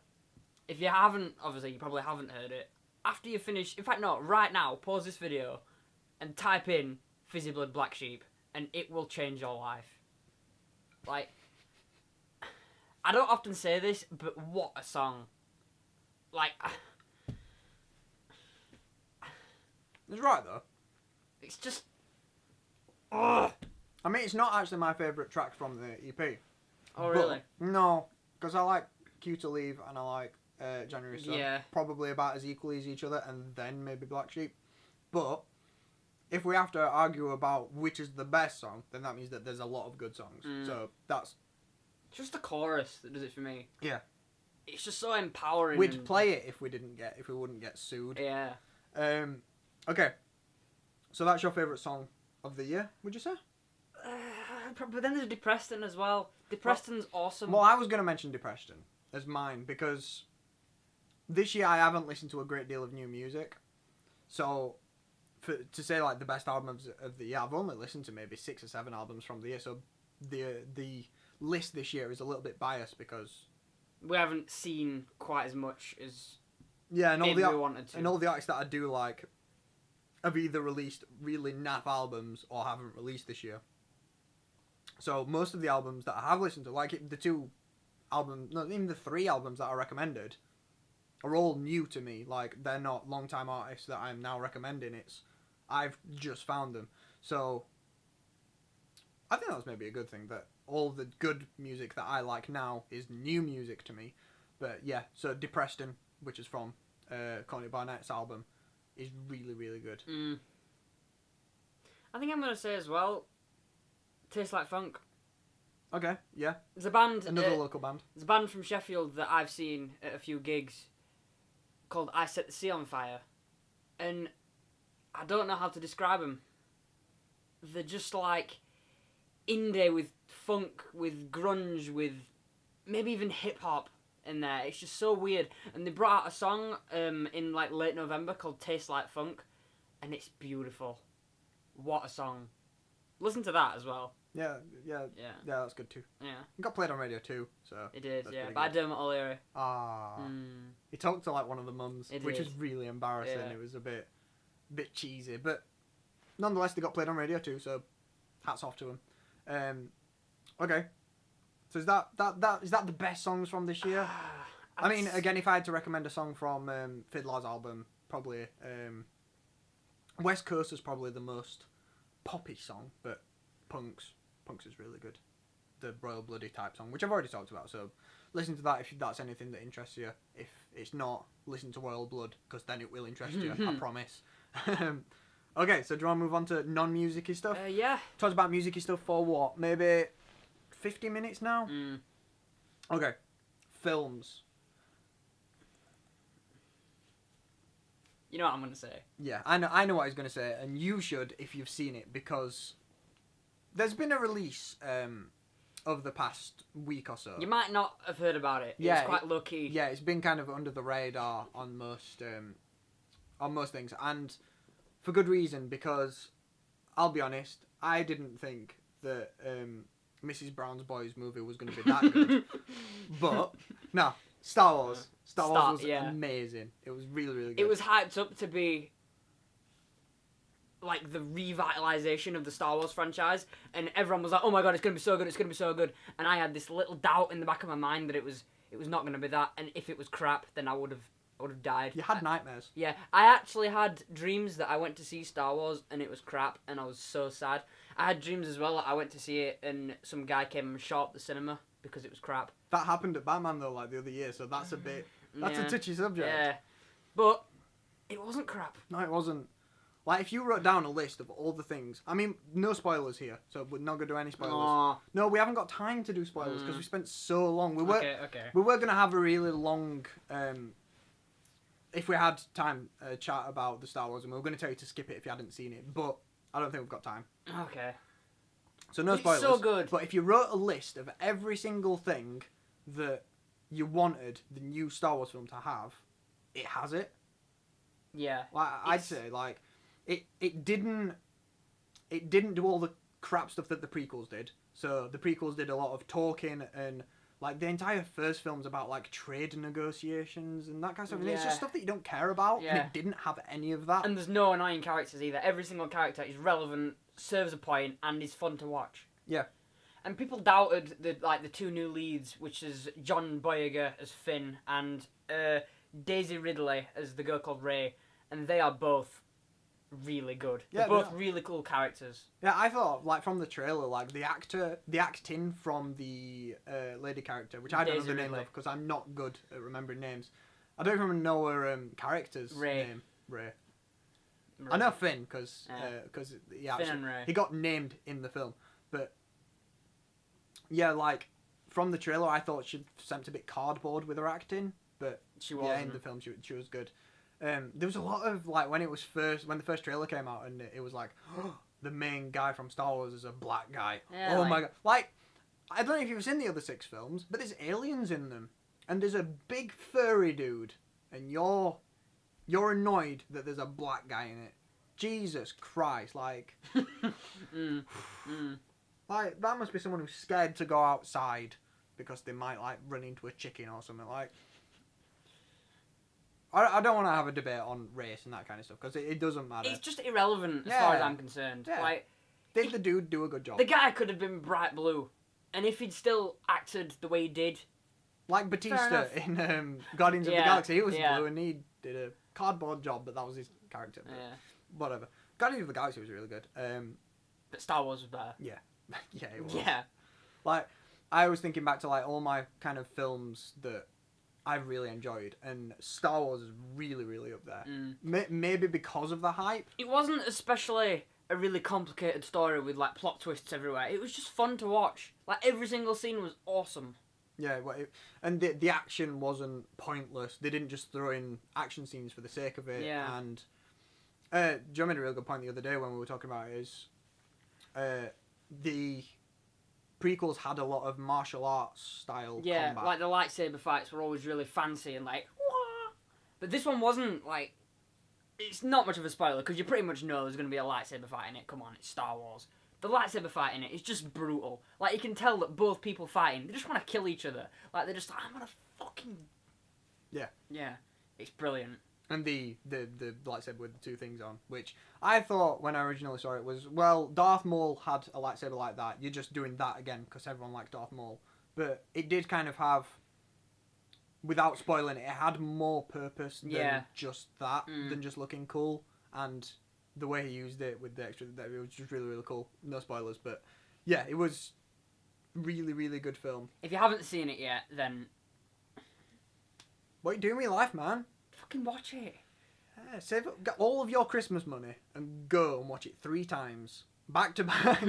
If you haven't, obviously you probably haven't heard it. After you finish, in fact no, right now, pause this video and type in Fizzy Blood Black Sheep, and it will change your life. Like, I don't often say this, but what a song. Like, it's right though. It's just, ugh. I mean, it's not actually my favourite track from the EP. Oh really? No, because I like Q to Leave and I like January Sun. Yeah. Probably about as equally as each other, and then maybe Black Sheep. But if we have to argue about which is the best song, then that means that there's a lot of good songs. So that's just the chorus that does it for me. Yeah. It's just so empowering. We'd play it if we wouldn't get sued. Yeah. Okay. So that's your favourite song of the year, would you say? But then there's Depreston as well. Depreston's awesome. Well, I was going to mention Depreston as mine because this year I haven't listened to a great deal of new music. So to say like the best albums of the year, I've only listened to maybe 6 or 7 albums from the year. So the list this year is a little bit biased because we haven't seen quite as much as and maybe we wanted to. And all the artists that I do like have either released really naff albums or haven't released this year. So most of the albums that I have listened to, like the 2 albums, no, even the 3 albums that I recommended, are all new to me. Like they're not long-time artists that I'm now recommending. I've just found them. So I think that's maybe a good thing, that all the good music that I like now is new music to me. But yeah, so Depreston, which is from Courtney Barnett's album, is really, really good. I think I'm going to say as well, Tastes Like Funk. Okay, yeah. There's a band... Another local band. There's a band from Sheffield that I've seen at a few gigs called I Set the Sea on Fire. And I don't know how to describe them. They're just like indie with funk, with grunge, with maybe even hip-hop in there. It's just so weird. And they brought out a song in like late November called Tastes Like Funk. And it's beautiful. What a song. Listen to that as well. Yeah, that's good too. Yeah. It got played on radio too, so... It is, yeah. By Dermot O'Leary. He talked to like one of the mums, which is really embarrassing. Yeah. It was a bit... bit cheesy, but nonetheless they got played on radio too, so hats off to them. Okay, so is that the best songs from this year? I mean, again, if I had to recommend a song from Fidlar's album, probably West Coast is probably the most poppy song, but Punks is really good. The Royal Bloody type song, which I've already talked about, so listen to that if that's anything that interests you. If it's not, listen to Royal Blood, because then it will interest you, I promise. Okay, so do you want to move on to non-musicy stuff? Yeah. Talk about musicy stuff for what? Maybe 50 minutes now? Okay. Films. You know what I'm going to say. Yeah, I know what he's going to say, and you should if you've seen it, because there's been a release of the past week or so. You might not have heard about it. Yeah, it's quite low-key. Yeah, it's been kind of under the radar on most things, and for good reason, because I'll be honest, I didn't think that Mrs. Brown's Boys movie was going to be that good. But, no, Star Wars. Star Wars was amazing. It was really, really good. It was hyped up to be like the revitalization of the Star Wars franchise, and everyone was like, "Oh my god, it's gonna be so good! It's gonna be so good!" And I had this little doubt in the back of my mind that it was not gonna be that, and if it was crap, then I would have died. You had nightmares. Yeah, I actually had dreams that I went to see Star Wars and it was crap, and I was so sad. I had dreams as well that I went to see it and some guy came and shot up the cinema because it was crap. That happened at Batman though, like the other year, so that's a bit. That's a touchy subject. Yeah, but it wasn't crap. No, it wasn't. Like, if you wrote down a list of all the things... I mean, no spoilers here, so we're not going to do any spoilers. Aww. No, we haven't got time to do spoilers, because we spent so long. We were Okay. We were going to have a really long... if we had time, chat about the Star Wars, and we were going to tell you to skip it if you hadn't seen it, but I don't think we've got time. Okay. So no spoilers. It's so good. But if you wrote a list of every single thing that you wanted the new Star Wars film to have, it has it. Yeah. Like, I'd say, like... It didn't do all the crap stuff that the prequels did. So the prequels did a lot of talking, and like the entire first film's about like trade negotiations and that kind of stuff. And it's just stuff that you don't care about. Yeah. And it didn't have any of that. And there's no annoying characters either. Every single character is relevant, serves a point, and is fun to watch. Yeah. And people doubted the two new leads, which is John Boyega as Finn and Daisy Ridley as the girl called Rey, and they are both really good. Yeah, they're both really cool characters. Yeah, I thought, like, from the trailer, like, the acting from the lady character, which I don't know the name of, because I'm not good at remembering names. I don't even know her character's name. Rey. I know Finn, because he got named in the film. But, yeah, like, from the trailer, I thought she seemed a bit cardboard with her acting, but she wasn't. Yeah, in the film, she was good. There was a lot of, like, when the first trailer came out, and it was like, oh, the main guy from Star Wars is a black guy. Yeah, oh my god. Like, I don't know if you've seen the other 6 films, but there's aliens in them. And there's a big furry dude. And you're annoyed that there's a black guy in it. Jesus Christ, like... Like, that must be someone who's scared to go outside because they might, like, run into a chicken or something, like... I don't want to have a debate on race and that kind of stuff, because it doesn't matter. It's just irrelevant as far as I'm concerned. Yeah. Like, Did the dude do a good job? The guy could have been bright blue, and if he'd still acted the way he did... Like Batista in Guardians of the Galaxy, he was blue and he did a cardboard job, but that was his character. Whatever. Guardians of the Galaxy was really good. But Star Wars was better. Yeah. Yeah, it was. Yeah. Like, I was thinking back to, like, all my kind of films that I've really enjoyed, and Star Wars is really, really up there. Maybe because of the hype. It wasn't especially a really complicated story with, like, plot twists everywhere. It was just fun to watch. Like, every single scene was awesome. Yeah, and the action wasn't pointless. They didn't just throw in action scenes for the sake of it. Yeah. And Joe made a real good point the other day when we were talking about it, is the prequels had a lot of martial arts style combat. Like the lightsaber fights were always really fancy and like, wah! But this one wasn't like, it's not much of a spoiler because you pretty much know there's going to be a lightsaber fight in it. Come on, it's Star Wars. The lightsaber fight in it is just brutal. Like, you can tell that both people fighting, they just want to kill each other. Like, they're just like, I'm going to fucking... Yeah. Yeah. It's brilliant. And the lightsaber with the two things on, which I thought when I originally saw it was, well, Darth Maul had a lightsaber like that. You're just doing that again because everyone likes Darth Maul. But it did kind of have, without spoiling it, it had more purpose than just that, than just looking cool. And the way he used it with the extra, it was just really, really cool. No spoilers, but yeah, it was really, really good film. If you haven't seen it yet, then what are you doing with your life, man? fucking watch it. Yeah, save up, get all of your Christmas money and go and watch it 3 times back to back.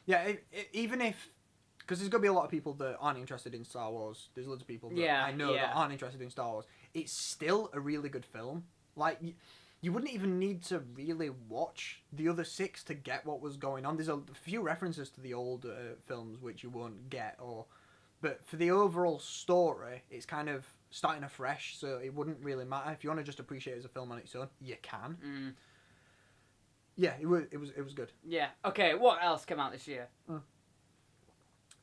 Yeah, even if, because there's gonna be a lot of people that aren't interested in Star Wars. There's loads of people that I know that aren't interested in Star Wars. It's still a really good film. Like you wouldn't even need to really watch the other 6 to get what was going on. There's a few references to the old films which you won't get, but for the overall story, it's kind of starting afresh, so it wouldn't really matter. If you want to just appreciate it as a film on its own, you can. Yeah, it was good. Yeah. Okay. What else came out this year?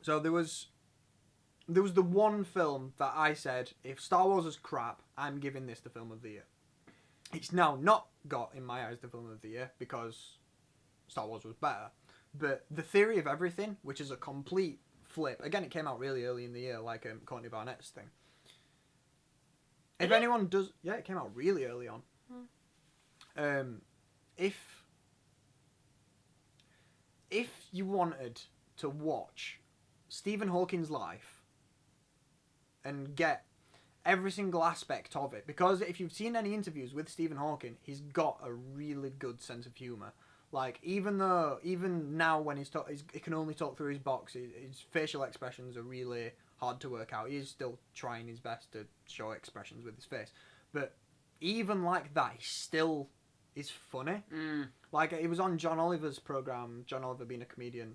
So there was the one film that I said, if Star Wars is crap, I'm giving this the film of the year. It's now not got, in my eyes, the film of the year because Star Wars was better. But The Theory of Everything, which is a complete flip. Again, it came out really early in the year, like Courtney Barnett's thing. If anyone does... Yeah, it came out really early on. If you wanted to watch Stephen Hawking's life and get every single aspect of it, because if you've seen any interviews with Stephen Hawking, he's got a really good sense of humour. Like, even now when he can only talk through his box, his facial expressions are really hard to work out. He is still trying his best to show expressions with his face. But even like that, he still is funny. Like, it was on John Oliver's programme, John Oliver being a comedian.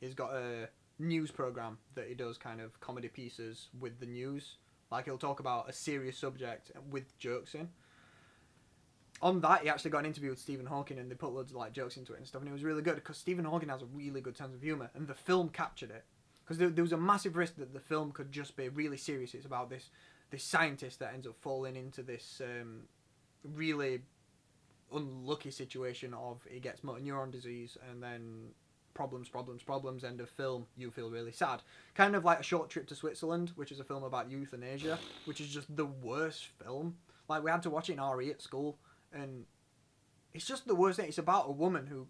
He's got a news programme that he does kind of comedy pieces with the news. Like, he'll talk about a serious subject with jokes in. On that, he actually got an interview with Stephen Hawking, and they put loads of like jokes into it and stuff, and it was really good because Stephen Hawking has a really good sense of humour, and the film captured it. Because there was a massive risk that the film could just be really serious. It's about this scientist that ends up falling into this really unlucky situation of he gets motor neuron disease, and then problems, end of film, you feel really sad. Kind of like A Short Trip to Switzerland, which is a film about euthanasia, which is just the worst film. Like, we had to watch it in RE at school, and it's just the worst thing. It's about a woman who,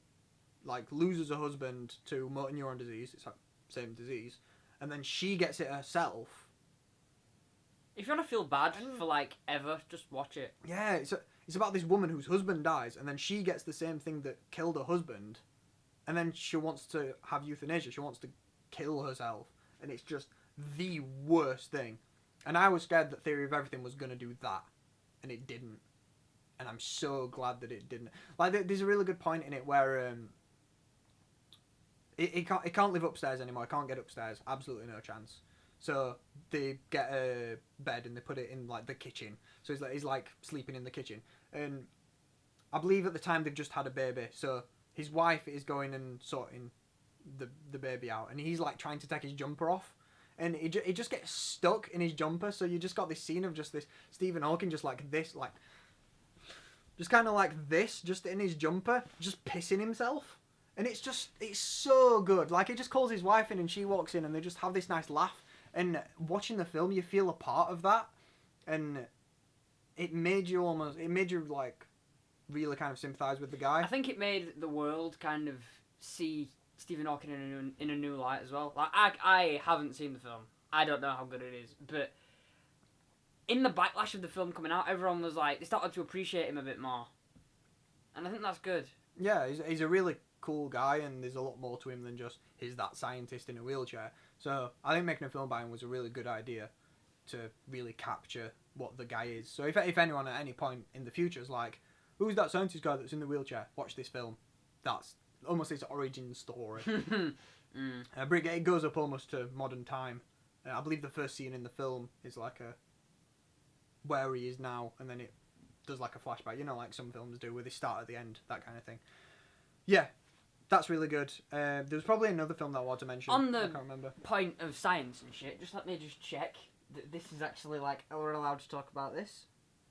like, loses her husband to motor neuron disease. It's like same disease, and then she gets it herself. If you want to feel bad for like ever, just watch it. Yeah, it's about this woman whose husband dies, and then she gets the same thing that killed her husband, and then she wants to have euthanasia. She wants to kill herself, and it's just the worst thing. And I was scared that Theory of Everything was going to do that, and it didn't. And I'm so glad that it didn't. Like, there's a really good point in it where it can't live upstairs anymore. It can't get upstairs. Absolutely no chance. So they get a bed and they put it in like the kitchen. So he's like sleeping in the kitchen. And I believe at the time they've just had a baby. So his wife is going and sorting the baby out, and he's like trying to take his jumper off, and he just gets stuck in his jumper. So you just got this scene of just this Stephen Hawking just like this, like just kind of like this, just in his jumper, just pissing himself. And it's so good. Like, he just calls his wife in, and she walks in, and they just have this nice laugh. And watching the film, you feel a part of that, and it made you like really kind of sympathise with the guy. I think it made the world kind of see Stephen Hawking in a new light as well. Like, I haven't seen the film. I don't know how good it is, but in the backlash of the film coming out, everyone was like, they started to appreciate him a bit more, and I think that's good. Yeah, he's a really cool guy, and there's a lot more to him than just he's that scientist in a wheelchair. So I think making a film about him was a really good idea to really capture what the guy is. So if anyone at any point in the future is like, who's that scientist guy that's in the wheelchair? Watch this film. That's almost his origin story. It goes up almost to modern time. I believe the first scene in the film is like where he is now, and then it does like a flashback. You know, like some films do, where they start at the end, that kind of thing. Yeah, that's really good. There was probably another film that I wanted to mention. On the I can't remember. Point of science and shit, just let me just check that this is actually like, are we allowed to talk about this?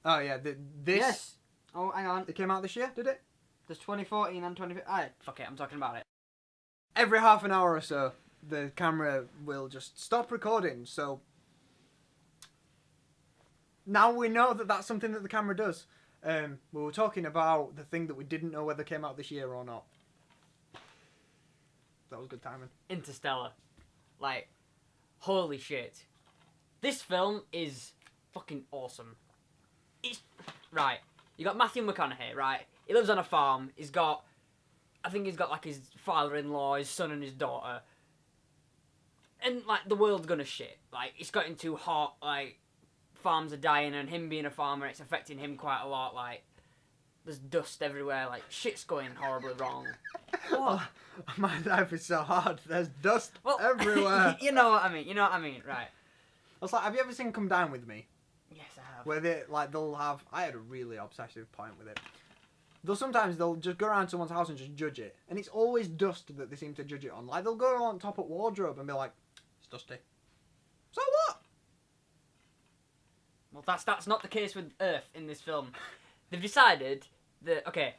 Oh yeah, this. Yes. Oh, hang on. It came out this year, did it? There's 2014 and 2015. Fuck it, I'm talking about it. Every half an hour or so, the camera will just stop recording. So now we know that that's something that the camera does. We were talking about the thing that we didn't know whether it came out this year or not. That was good timing. Interstellar. Like, holy shit. This film is fucking awesome. It's... Right. You got Matthew McConaughey, right? He lives on a farm. I think he's got, like, his father-in-law, his son and his daughter. And, like, the world's gonna shit. Like, it's gotten too hot, like, farms are dying, and him being a farmer, it's affecting him quite a lot, like, there's dust everywhere, like, shit's going horribly wrong. What? Oh, my life is so hard. There's dust everywhere. You know what I mean, right. I was like, have you ever seen Come Down With Me? Yes, I have. Where they'll have... I had a really obsessive point with it. Sometimes they'll just go around someone's house and just judge it. And it's always dust that they seem to judge it on. Like, they'll go on top of wardrobe and be like, it's dusty. So what? Well, that's not the case with Earth in this film. They've decided that, okay,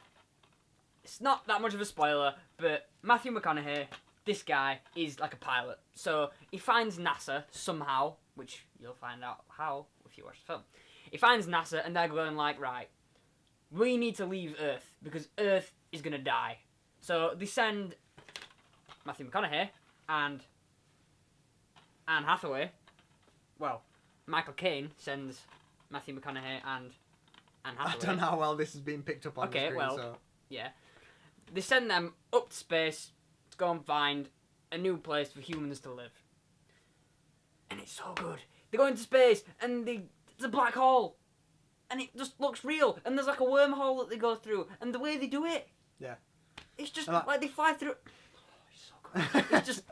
it's not that much of a spoiler, but Matthew McConaughey, this guy, is like a pilot. So he finds NASA somehow, which you'll find out how if you watch the film. He finds NASA and they're going like, right, we need to leave Earth because Earth is going to die. So they send Matthew McConaughey and Anne Hathaway. Well, Michael Caine sends Matthew McConaughey and Anne Hathaway. I don't know how well this has been picked up on the screen. So. Yeah. They send them up to space to go and find a new place for humans to live. And it's so good. They go into space and it's a black hole. And it just looks real. And there's like a wormhole that they go through. And the way they do it. Yeah. It's just like they fly through. Oh, it's so good. It's just.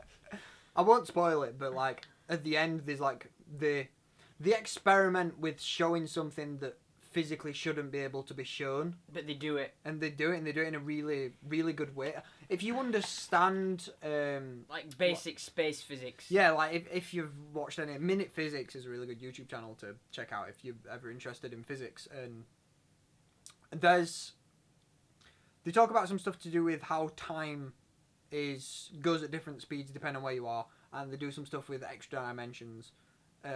I won't spoil it, but like at the end, there's like the experiment with showing something that physically shouldn't be able to be shown. But they do it. And they do it in a really, really good way. If you understand... like basic space physics. Yeah, like if you've watched any... Minute Physics is a really good YouTube channel to check out if you're ever interested in physics. And they talk about some stuff to do with how time goes at different speeds depending on where you are. And they do some stuff with extra dimensions.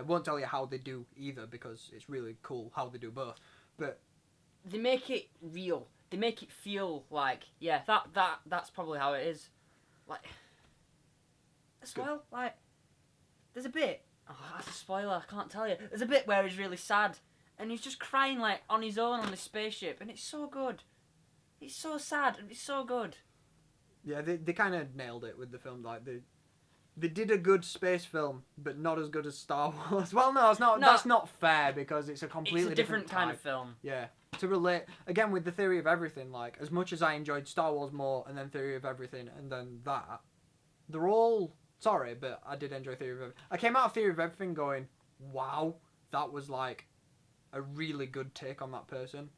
Won't tell you how they do either because it's really cool how they do both. But they make it real. They make it feel like, yeah, that's probably how it is. Like, as well, like, there's a bit, oh, that's a spoiler, I can't tell you. There's a bit where he's really sad and he's just crying like on his own on this spaceship and it's so good. It's so sad and it's so good. Yeah, they kind of nailed it with the film. Like they did a good space film, but not as good as Star Wars. Well, no, it's not. No, that's not fair because it's a completely different kind of film. Yeah, to relate again with the Theory of Everything. Like as much as I enjoyed Star Wars more, and then Theory of Everything, and then that, they're all sorry, but I did enjoy Theory of Everything. I came out of Theory of Everything going, wow, that was like a really good take on that person,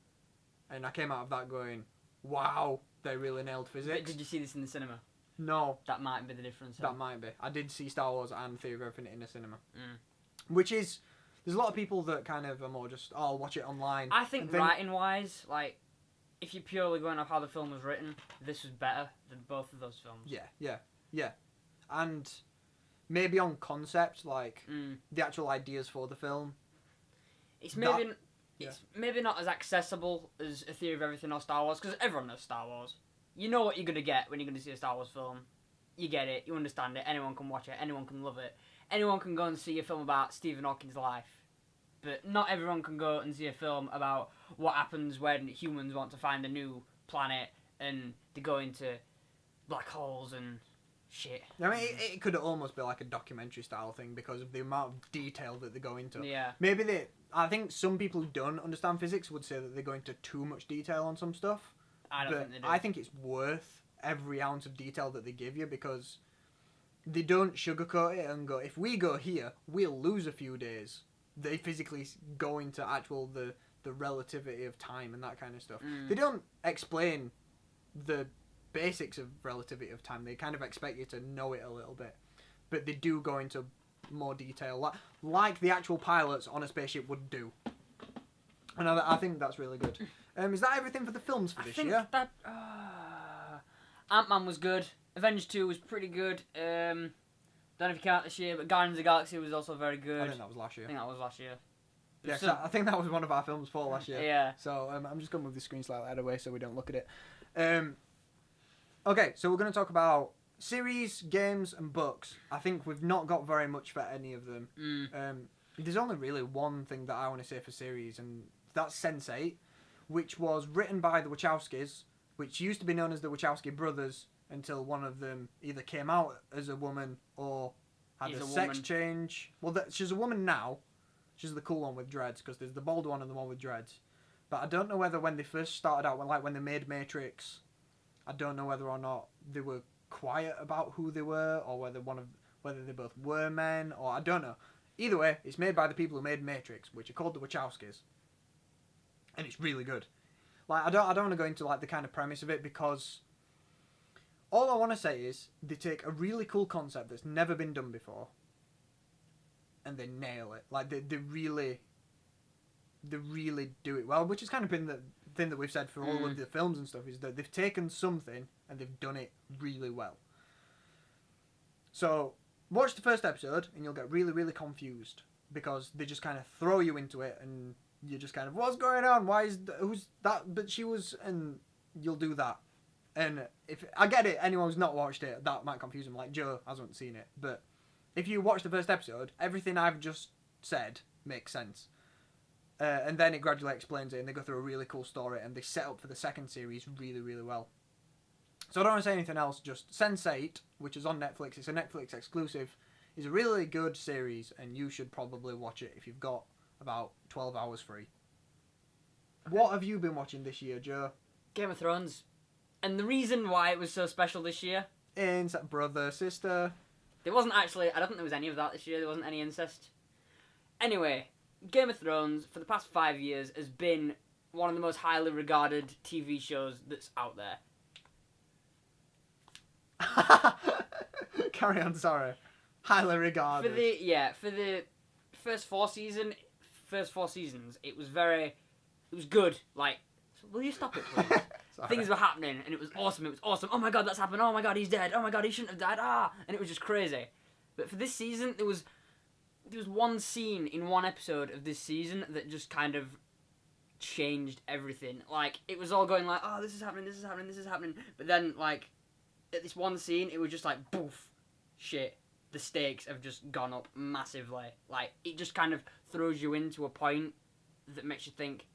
and I came out of that going, wow, they really nailed physics. But did you see this in the cinema? No. That might be the difference. That might be. I did see Star Wars and Theory of Everything in a cinema. Which is... There's a lot of people that kind of are more just, oh, I'll watch it online. I think writing-wise, like, if you're purely going off how the film was written, this was better than both of those films. Yeah. And maybe on concept, like, the actual ideas for the film. It's maybe not as accessible as A Theory of Everything or Star Wars, because everyone knows Star Wars. You know what you're going to get when you're going to see a Star Wars film. You get it, you understand it, anyone can watch it, anyone can love it. Anyone can go and see a film about Stephen Hawking's life. But not everyone can go and see a film about what happens when humans want to find a new planet and they go into black holes and shit. I mean, it could almost be like a documentary style thing because of the amount of detail that they go into. Yeah. Maybe I think some people who don't understand physics would say that they go into too much detail on some stuff. I don't think they do. I think it's worth every ounce of detail that they give you because they don't sugarcoat it and go, if we go here, we'll lose a few days. They physically go into the relativity of time and that kind of stuff. They don't explain the basics of relativity of time. They kind of expect you to know it a little bit. But they do go into more detail, like the actual pilots on a spaceship would do. And I think that's really good. Is that everything for the films for this year? That Ant-Man was good. Avengers 2 was pretty good. Don't know if you count this year, but Guardians of the Galaxy was also very good. I think that was last year. Yeah, So, I think that was one of our films for last year. Yeah. So I'm just going to move the screen slightly out of the way so we don't look at it. Okay, so we're going to talk about series, games, and books. I think we've not got very much for any of them. There's only really one thing that I want to say for series, and that's Sense8, which was written by the Wachowskis, which used to be known as the Wachowski brothers until one of them either came out as a woman or had a sex change. Well, she's a woman now. She's the cool one with dreads, because there's the bald one and the one with dreads. But I don't know whether when they first started out, when they made Matrix, I don't know whether or not they were quiet about who they were, or whether they both were men, or I don't know. Either way, it's made by the people who made Matrix, which are called the Wachowskis, and it's really good. Like, I don't want to go into like the kind of premise of it, because all I want to say is they take a really cool concept that's never been done before, and they nail it. Like they really do it well, which has kind of been the thing that we've said for all of the films and stuff, is that they've taken something and they've done it really well. So watch the first episode and you'll get really, really confused, because they just kind of throw you into it and you're just kind of, what's going on? Who's that? But she was, and you'll do that. And if I get it, anyone who's not watched it, that might confuse them. Like Joe hasn't seen it, but if you watch the first episode, everything I've just said makes sense. And then it gradually explains it, and they go through a really cool story, and they set up for the second series really, really well. So I don't want to say anything else, just Sense8, which is on Netflix, it's a Netflix exclusive, is a really good series, and you should probably watch it if you've got about 12 hours free. What have you been watching this year, Joe? Game of Thrones. And the reason why it was so special this year... Brother, sister... There wasn't actually... I don't think there was any of that this year. There wasn't any incest. Anyway, Game of Thrones, for the past 5 years, has been one of the most highly regarded TV shows that's out there. Carry on, sorry. Highly regarded. For the first four seasons, it was good. Like, will you stop it, please? Things were happening, and it was awesome. Oh my god, that's happened. Oh my god, he's dead. Oh my god, he shouldn't have died. And it was just crazy. But for this season, there was one scene in one episode of this season that just kind of changed everything. Like, it was all going like, oh, this is happening. But then, like, at this one scene, it was just like, boof, shit. The stakes have just gone up massively. Like, it just kind of throws you into a point that makes you think,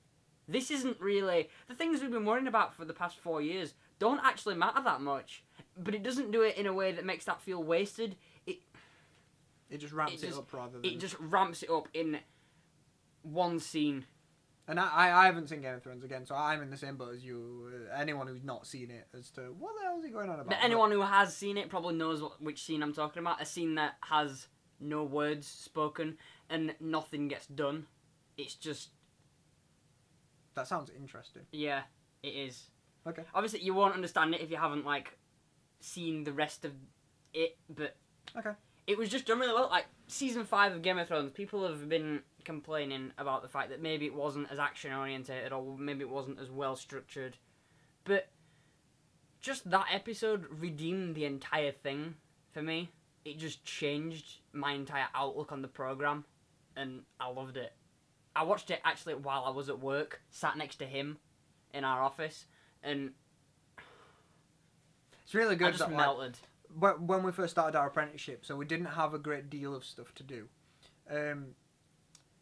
this isn't really... The things we've been worrying about for the past 4 years don't actually matter that much. But it doesn't do it in a way that makes that feel wasted. It just ramps it up rather than... It just ramps it up in one scene. And I haven't seen Game of Thrones again, so I'm in the same boat as you. Anyone who's not seen it as to what the hell is he going on about? But anyone who has seen it probably knows which scene I'm talking about. A scene that has no words spoken and nothing gets done. It's just... That sounds interesting. Yeah, it is. Okay. Obviously, you won't understand it if you haven't, like, seen the rest of it, but... Okay. It was just done really well. Like, Season 5 of Game of Thrones, people have been complaining about the fact that maybe it wasn't as action-orientated, or maybe it wasn't as well-structured. But just that episode redeemed the entire thing for me. It just changed my entire outlook on the programme, and I loved it. I watched it actually while I was at work, sat next to him in our office, and it's really good. I just melted. When we first started our apprenticeship, so we didn't have a great deal of stuff to do.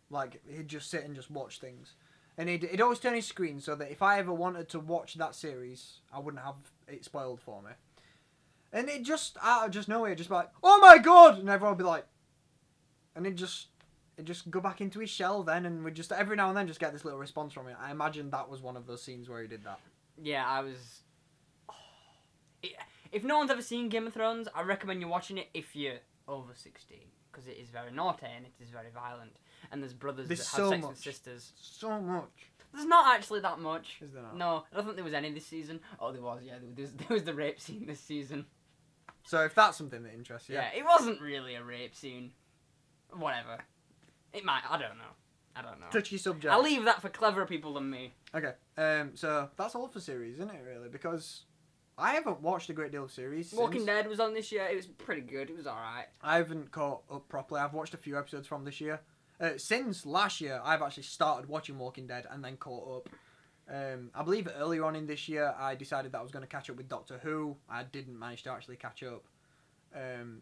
Like, he'd just sit and just watch things. And he'd always turn his screen so that if I ever wanted to watch that series, I wouldn't have it spoiled for me. And it just, out of just nowhere, just like, oh my god! And everyone would be like... And it'd just go back into his shell then, and we'd just, every now and then, just get this little response from it. I imagine that was one of those scenes where he did that. Yeah, I was... If no one's ever seen Game of Thrones, I recommend you watching it if you're over 16. Because it is very naughty and it is very violent. And there's brothers that have sex with sisters. So much. There's not actually that much. Is there not? No, I don't think there was any this season. Oh, there was, yeah. There was the rape scene this season. So if that's something that interests you... Yeah, it wasn't really a rape scene. Whatever. It might, I don't know. I don't know. Touchy subject. I'll leave that for cleverer people than me. Okay, so that's all for series, isn't it, really? Because I haven't watched a great deal of series Walking since. Dead was on this year. It was pretty good. It was alright. I haven't caught up properly. I've watched a few episodes from this year. Since last year, I've actually started watching Walking Dead and then caught up. I believe earlier on in this year, I decided that I was going to catch up with Doctor Who. I didn't manage to actually catch up.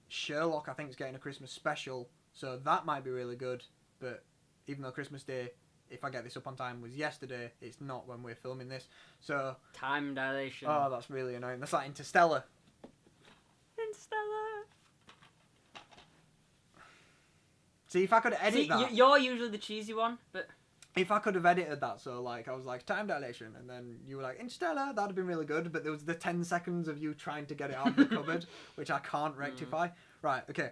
Sherlock, I think, is getting a Christmas special, so that might be really good. But even though Christmas Day, if I get this up on time, was yesterday, it's not when we're filming this. So Time dilation. oh, that's really annoying. That's like Interstellar. Interstellar. See, if I could edit that, You're usually the cheesy one, but if I could have edited that, so like I was like time dilation, and then you were like Interstellar, that'd have been really good. But there was the 10 seconds of you trying to get it out of the cupboard, which I can't rectify. Right, okay,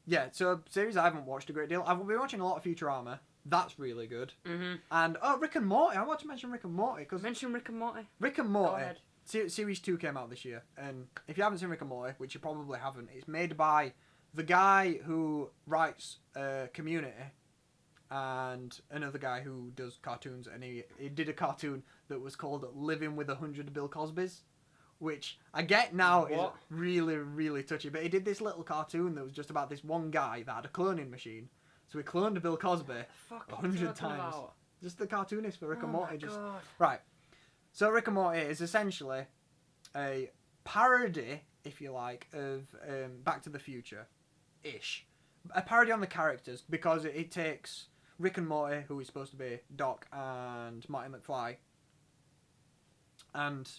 yeah. So series I haven't watched a great deal. I've been watching a lot of Futurama. That's really good. Mm-hmm. And Rick and Morty. I want to mention Rick and Morty because Mention Rick and Morty. Rick and Go Morty. ahead. Series 2 came out this year, and if you haven't seen Rick and Morty, which you probably haven't, it's made by the guy who writes Community and another guy who does cartoons, and he did a cartoon that was called Living with 100 Bill Cosbys, which I get now is What? really, really touchy, but he did this little cartoon that was just about this one guy that had a cloning machine, so he cloned Bill Cosby Fuck 100 times. Just the cartoonist for Rick and Morty. God. Right. So Rick and Morty is essentially a parody, if you like, of Back to the Future-ish. A parody on the characters, because it takes Rick and Morty, who is supposed to be Doc and Marty McFly, and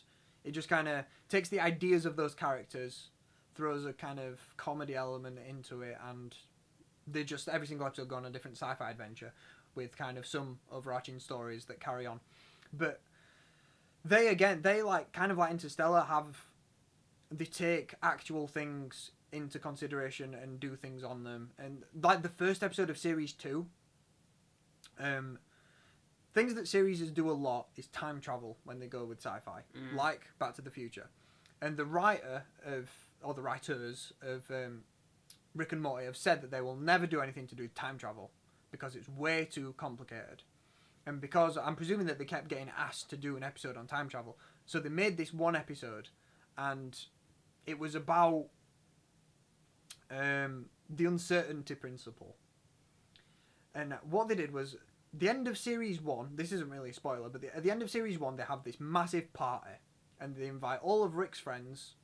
it just kind of takes the ideas of those characters, throws a kind of comedy element into it, and they just, every single episode go on a different sci-fi adventure with kind of some overarching stories that carry on. But they like kind of like Interstellar they take actual things into consideration and do things on them. And like the first episode of series 2, things that series do a lot is time travel when they go with sci-fi, like Back to the Future. And the writers of Rick and Morty have said that they will never do anything to do with time travel because it's way too complicated. And because I'm presuming that they kept getting asked to do an episode on time travel, so they made this one episode, and it was about the uncertainty principle. And what they did was, the end of series 1, this isn't really a spoiler, but at the end of series 1 they have this massive party, and they invite all of Rick's friends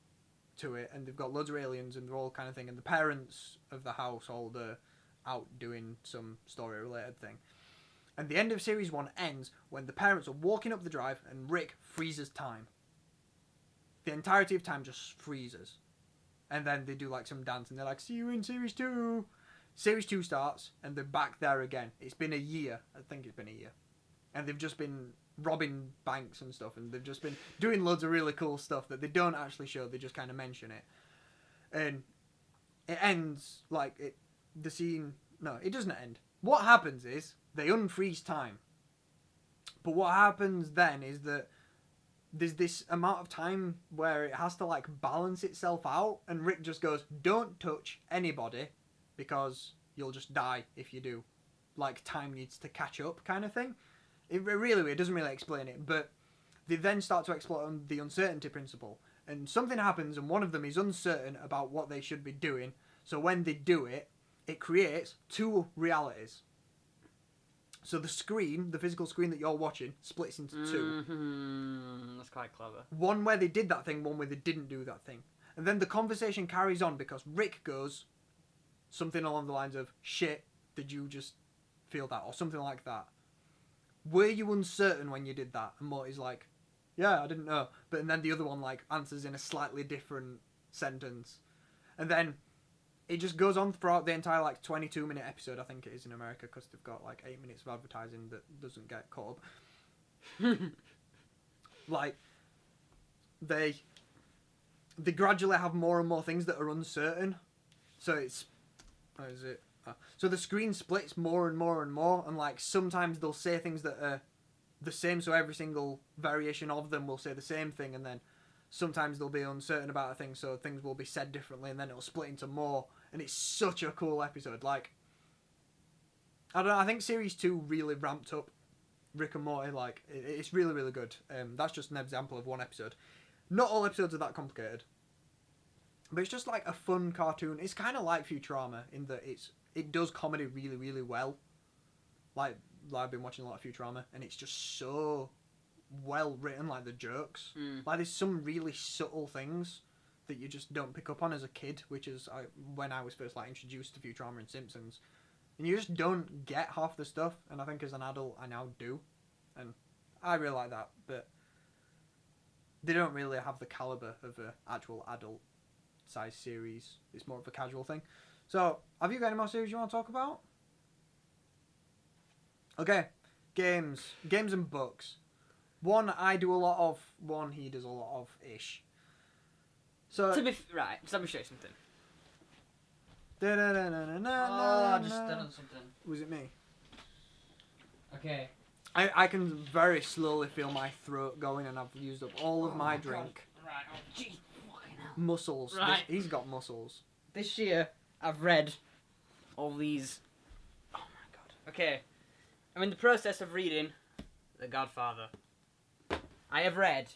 to it, and they've got loads of aliens and they're all kind of thing, and the parents of the household are out doing some story related thing. And the end of series 1 ends when the parents are walking up the drive and Rick freezes time. The entirety of time just freezes. And then they do like some dance and they're like, see you in series 2. Series 2 starts and they're back there again. It's been a year. I think it's been a year. And they've just been robbing banks and stuff, and they've just been doing loads of really cool stuff that they don't actually show, they just kind of mention it. And it ends like the scene... No, it doesn't end. What happens is they unfreeze time. But what happens then is that there's this amount of time where it has to like balance itself out, and Rick just goes, don't touch anybody because you'll just die if you do. Like time needs to catch up kind of thing. It doesn't really explain it, but they then start to explore the uncertainty principle. And something happens and one of them is uncertain about what they should be doing. So when they do it, it creates two realities. So the screen, the physical screen that you're watching, splits into two. Mm-hmm. That's quite clever. One where they did that thing, one where they didn't do that thing. And then the conversation carries on because Rick goes something along the lines of, shit, did you just feel that? Or something like that. Were you uncertain when you did that? And Morty's like, yeah, I didn't know. But then the other one like answers in a slightly different sentence. And then it just goes on throughout the entire like 22-minute episode, I think it is in America, because they've got like 8 minutes of advertising that doesn't get caught up. Like, they gradually have more and more things that are uncertain. So it's... What is it? So the screen splits more and more and more, and like sometimes they'll say things that are the same, so every single variation of them will say the same thing, and then sometimes they'll be uncertain about a thing, so things will be said differently, and then it'll split into more, and it's such a cool episode. Like, I don't know. I think series 2 really ramped up Rick and Morty. Like it's really really good. That's just an example of one episode. Not all episodes are that complicated, but it's just like a fun cartoon. It's kind of like Futurama in that it does comedy really really well. Like I've been watching a lot of Futurama, and it's just so well written. Like the jokes, like there's some really subtle things that you just don't pick up on as a kid, which is when I was first like introduced to Futurama and Simpsons. And you just don't get half the stuff, and I think as an adult I now do, and I really like that. But they don't really have the caliber of an actual adult size series. It's more of a casual thing. So, have you got any more series you want to talk about? Okay, games and books. One I do a lot of, one he does a lot of ish. So Right, just let me show you something. I just done something. Was it me? Okay. I can very slowly feel my throat going, and I've used up all of my drink. God. Right, oh jeez, fucking hell. Muscles. Right. He's got muscles. This year, I've read all these... Oh my god. Okay. I'm in the process of reading The Godfather. I have read...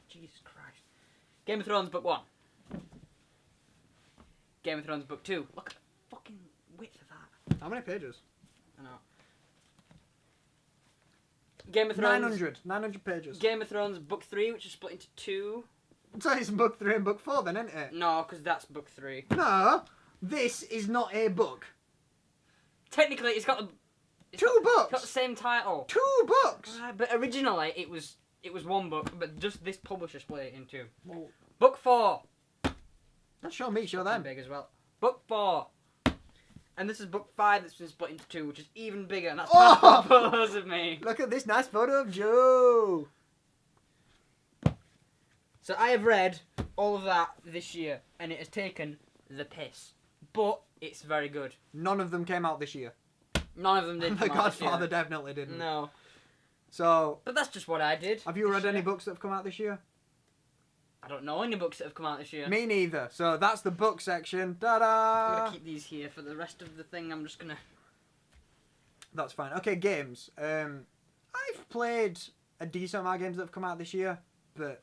Jesus Christ. Game of Thrones Book 1. Game of Thrones Book 2. Look at the fucking width of that. How many pages? I know. Game of Thrones... 900 pages. Game of Thrones Book 3, which is split into 2. So it's book 3 and book 4 then, isn't it? No, because that's Book 3. No, this is not a book. Technically, it's got the... It's got the same title. 2 books! But originally, it was one book, but just this publisher split it in 2. Well, Book 4. don't show me, show them. Big as well. Book 4. And this is Book 5 that's been split into 2, which is even bigger, and that's photos of me. Look at this nice photo of Joe. So I have read all of that this year, and it has taken the piss. But it's very good. None of them came out this year. None of them did. The come out this Godfather year. definitely didn't. No. So, But that's just what I did. have you this read any year. books that have come out this year? I don't know any books that have come out this year. Me neither. So that's the book section. Ta-da! I'm gonna keep these here for the rest of the thing. I'm just gonna. That's fine. Okay, games. I've played a decent amount of games that have come out this year, but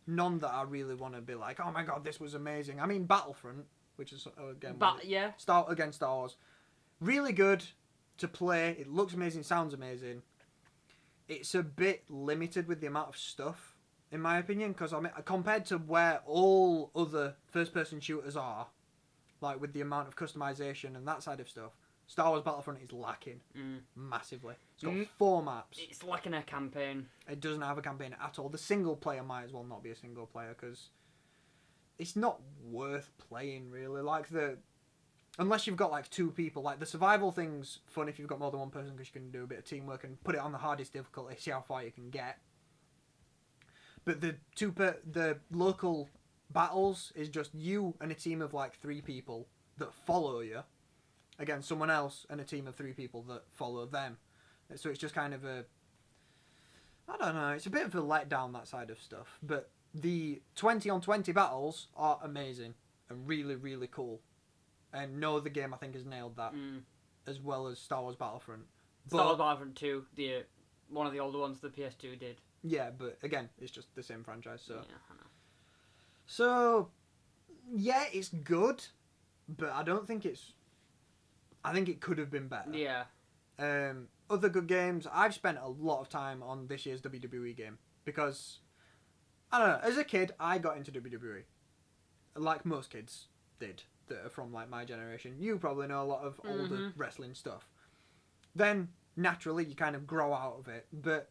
none that I really want to be like, oh my god, this was amazing. I mean, Battlefront, which is again Yeah. Star Wars, really good to play. It looks amazing, sounds amazing. It's a bit limited with the amount of stuff, in my opinion, because I mean, compared to where all other first-person shooters are, like with the amount of customization and that side of stuff, Star Wars Battlefront is lacking massively. It's got 4 maps. It's lacking a campaign. It doesn't have a campaign at all. The single player might as well not be a single player because it's not worth playing really. Like unless you've got like 2 people. Like the survival thing's fun if you've got more than one person because you can do a bit of teamwork and put it on the hardest difficulty, see how far you can get. But the local battles is just you and a team of like 3 people that follow you against someone else and a team of 3 people that follow them. So it's just kind of I don't know, it's a bit of a letdown, that side of stuff. But the 20 on 20 battles are amazing and really, really cool. And no other game I think has nailed that as well as Star Wars Battlefront. Star Wars Battlefront 2, one of the older ones the PS2 did. Yeah, but again, it's just the same franchise. So, yeah, I know. So, yeah, it's good, but I don't think it's... I think it could have been better. Yeah. Other good games, I've spent a lot of time on this year's WWE game because, I don't know, as a kid, I got into WWE. Like most kids did that are from like my generation. You probably know a lot of older wrestling stuff. Then, naturally, you kind of grow out of it. But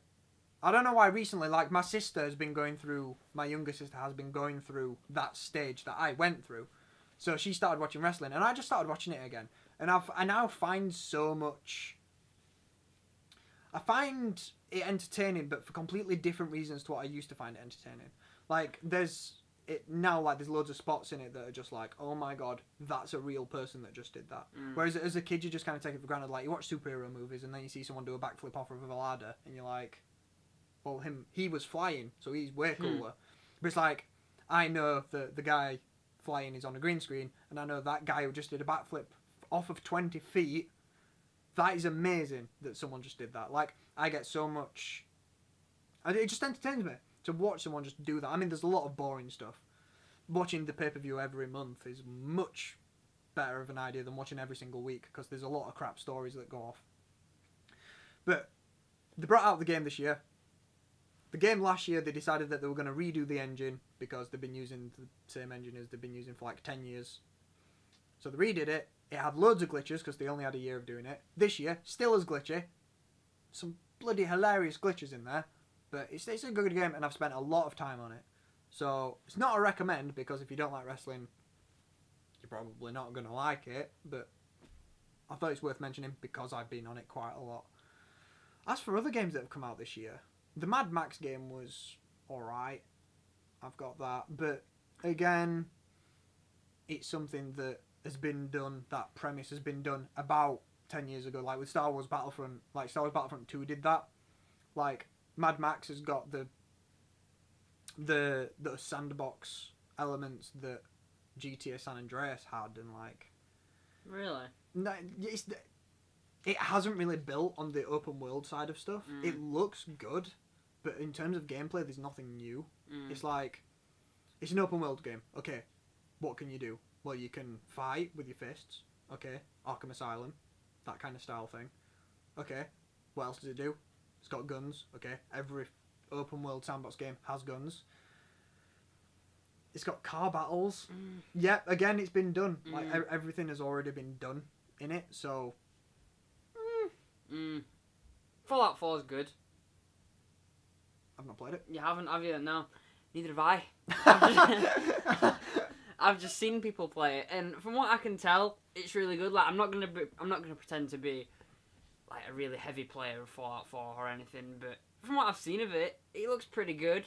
I don't know why recently, like my sister has been going through, my younger sister has been going through that stage that I went through. So she started watching wrestling and I just started watching it again. And I now find so much... I find it entertaining, but for completely different reasons to what I used to find it entertaining. Like, there's loads of spots in it that are just like, oh my god, that's a real person that just did that. Whereas as a kid, you just kind of take it for granted. Like, you watch superhero movies and then you see someone do a backflip off of a ladder and you're like, well, he was flying, so he's way cooler. But it's like, I know that the guy flying is on a green screen, and I know that guy who just did a backflip off of 20 feet that is amazing that someone just did that. Like, I get so much... It just entertains me to watch someone just do that. I mean, there's a lot of boring stuff. Watching the pay-per-view every month is much better of an idea than watching every single week, because there's a lot of crap stories that go off. But they brought out the game this year. The game last year, they decided that they were going to redo the engine because they've been using the same engine as they've been using for like 10 years. So they redid it. It had loads of glitches because they only had a year of doing it. This year, still as glitchy. Some bloody hilarious glitches in there. But it's a good game, and I've spent a lot of time on it. So it's not a recommend, because if you don't like wrestling, you're probably not going to like it. But I thought it's worth mentioning because I've been on it quite a lot. As for other games that have come out this year, the Mad Max game was alright. I've got that. But again, it's something that has been done, that premise has been done about 10 years ago. Like with Star Wars Battlefront, like Star Wars Battlefront 2 did that. Like, Mad Max has got the sandbox elements that GTA San Andreas had, and like... Really? No, it hasn't really built on the open world side of stuff. It looks good, but in terms of gameplay, there's nothing new. It's like, it's an open world game. Okay, what can you do? Well, you can fight with your fists. Okay, Arkham Asylum, that kind of style thing. Okay, what else does it do? It's got guns. Okay, every open world sandbox game has guns. It's got car battles. Yeah, again, it's been done. Like everything has already been done in it. So, Fallout 4 is good. I've not played it. You haven't, have you? No, neither have I. I've just seen people play it, and from what I can tell, it's really good. Like, I'm not gonna pretend to be like a really heavy player of Fallout 4 or anything, but from what I've seen of it, it looks pretty good.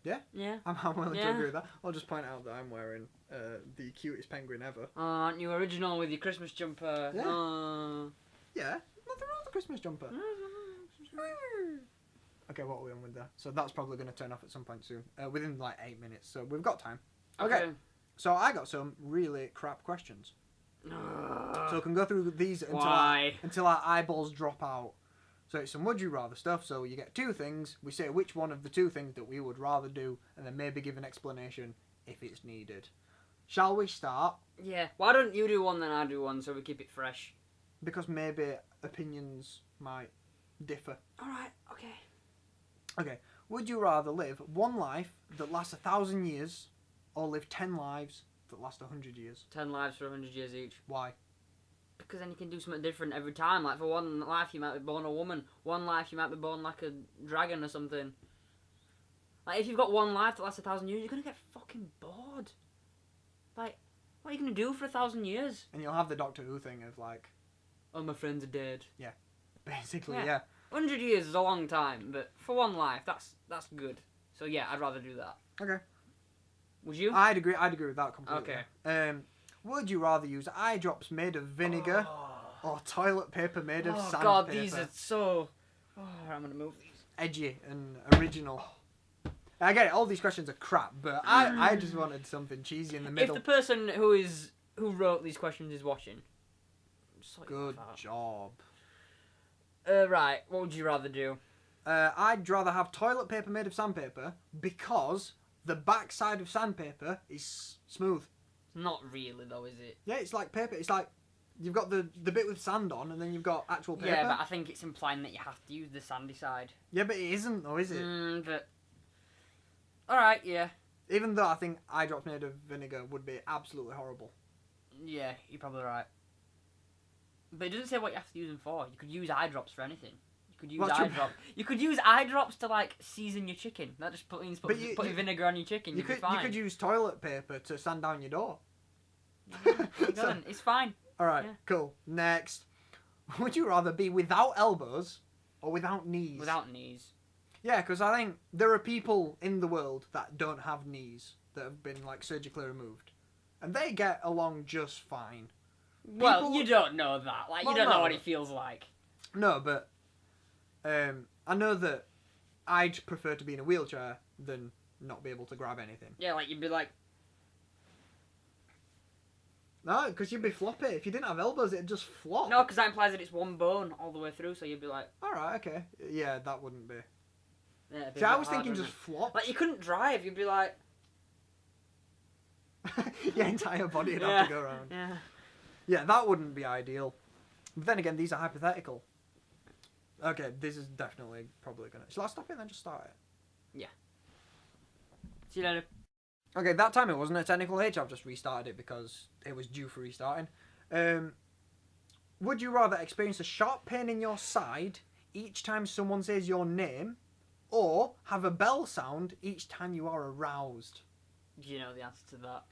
Yeah? Yeah. I'm willing to agree with that. I'll just point out that I'm wearing the cutest penguin ever. Aren't you original with your Christmas jumper? Yeah. Yeah, nothing wrong with the Christmas jumper. Okay, what are we on with that? So that's probably going to turn off at some point soon. Within like 8 minutes, so we've got time. Okay. So I got some really crap questions. So we can go through these until our eyeballs drop out. So it's some would you rather stuff. So you get two things. We say which one of the two things that we would rather do, and then maybe give an explanation if it's needed. Shall we start? Yeah. Why don't you do one, then I do one, so we keep it fresh? Because maybe opinions might differ. Alright, okay. Okay. Would you rather live one life that lasts 1,000 years, or live 10 lives that last 100 years? 10 lives for 100 years each. Why? Because then you can do something different every time. Like, for one life you might be born a woman. One life you might be born like a dragon or something. Like, if you've got one life that lasts 1,000 years, you're going to get fucking bored. Like, what are you going to do for 1,000 years? And you'll have the Doctor Who thing of like... Oh, my friends are dead. Yeah. Basically, yeah. 100 years is a long time, but for one life, that's good. So yeah, I'd rather do that. Okay. Would you? I'd agree with that completely. Okay. Would you rather use eye drops made of vinegar or toilet paper made of sandpaper? Oh god, these are so... Oh, I'm going to move these. Edgy and original. I get it, all these questions are crap, but I just wanted something cheesy in the middle. If the person who wrote these questions is watching... Good job. Right, what would you rather do? I'd rather have toilet paper made of sandpaper because the backside of sandpaper is smooth. Not really, though, is it? Yeah, it's like paper. It's like you've got the bit with sand on, and then you've got actual paper. Yeah, but I think it's implying that you have to use the sandy side. Yeah, but it isn't, though, is it? But... Alright, yeah. Even though I think eye drops made of vinegar would be absolutely horrible. Yeah, you're probably right. But it doesn't say what you have to use them for. You could use eye drops for anything. You could use You could use eye drops to like season your chicken. That just means putting vinegar on your chicken. You'd be fine. You could use toilet paper to sand down your door. It's fine. All right, cool. Next, would you rather be without elbows or without knees? Without knees. Yeah, because I think there are people in the world that don't have knees that have been like surgically removed, and they get along just fine. Well, you don't know that. Like, you don't know what it feels like. No, but I know that I'd prefer to be in a wheelchair than not be able to grab anything. Yeah, like, you'd be like... No, because you'd be floppy. If you didn't have elbows, it'd just flop. No, because that implies that it's one bone all the way through, so you'd be like... Alright, okay. Yeah, that wouldn't be. Yeah, it'd be See, a I bit was harder, thinking just wouldn't flop. it? Like, you couldn't drive, you'd be like... Your entire body would have to go around. Yeah. Yeah, that wouldn't be ideal. But then again, these are hypothetical. Okay, this is definitely probably gonna... Shall I stop it and then just start it? Yeah. See you later. Okay, that time it wasn't a technical hitch. I've just restarted it because it was due for restarting. Would you rather experience a sharp pain in your side each time someone says your name, or have a bell sound each time you are aroused? Do you know the answer to that?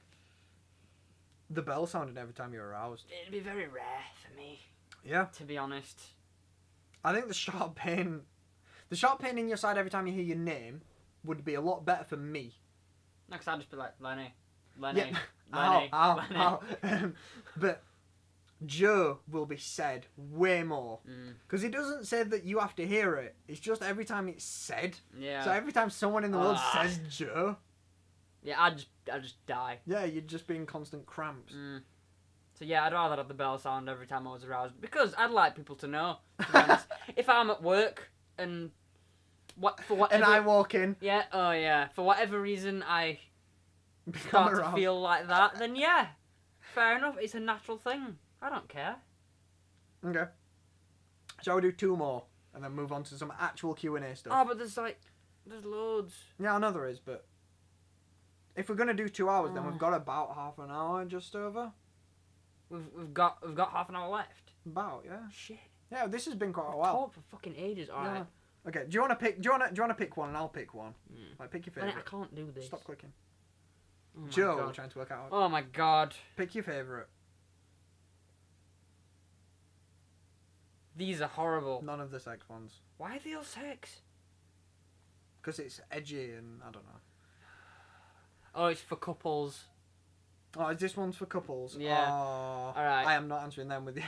The bell sounded every time you're aroused. It'd be very rare for me, Yeah. to be honest. I think the sharp pain in your side every time you hear your name would be a lot better for me. No, because I'd just be like, Lenny, Lenny, Yeah. Lenny, Ow, Lenny. ow. But Joe will be said way more. Mm. Because it doesn't say that you have to hear it. It's just every time it's said. Yeah. So every time someone in the world says Joe, Yeah, I'd just die. yeah, you'd just be in constant cramps. Mm. So yeah, I'd rather have the bell sound every time I was aroused, because I'd like people to know, to be honest. If I'm at work and for whatever... And I walk in, Yeah, oh yeah. For whatever reason I become start to aroused. feel like that, then yeah. Fair enough, it's a natural thing. I don't care. Okay. Shall we do 2 more and then move on to some actual Q&A stuff? Oh, but there's loads. Yeah, I know there is, but if we're gonna do 2 hours, then we've got about half an hour just over. We've got half an hour left. About, yeah. Shit. Yeah, this has been quite a while. Talk for fucking ages. All right. Yeah. Okay, do you want to pick one and I'll pick one? Like, pick your Lenny, favourite. I can't do this. Stop clicking. Oh my Joe, God. we're trying to work out. Oh my god. Pick your favourite. These are horrible. None of the sex ones. Why are they all sex? Because it's edgy and I don't know. Oh, it's for couples. Oh, is this one's for couples? Yeah. Oh, Alright. I am not answering them with you.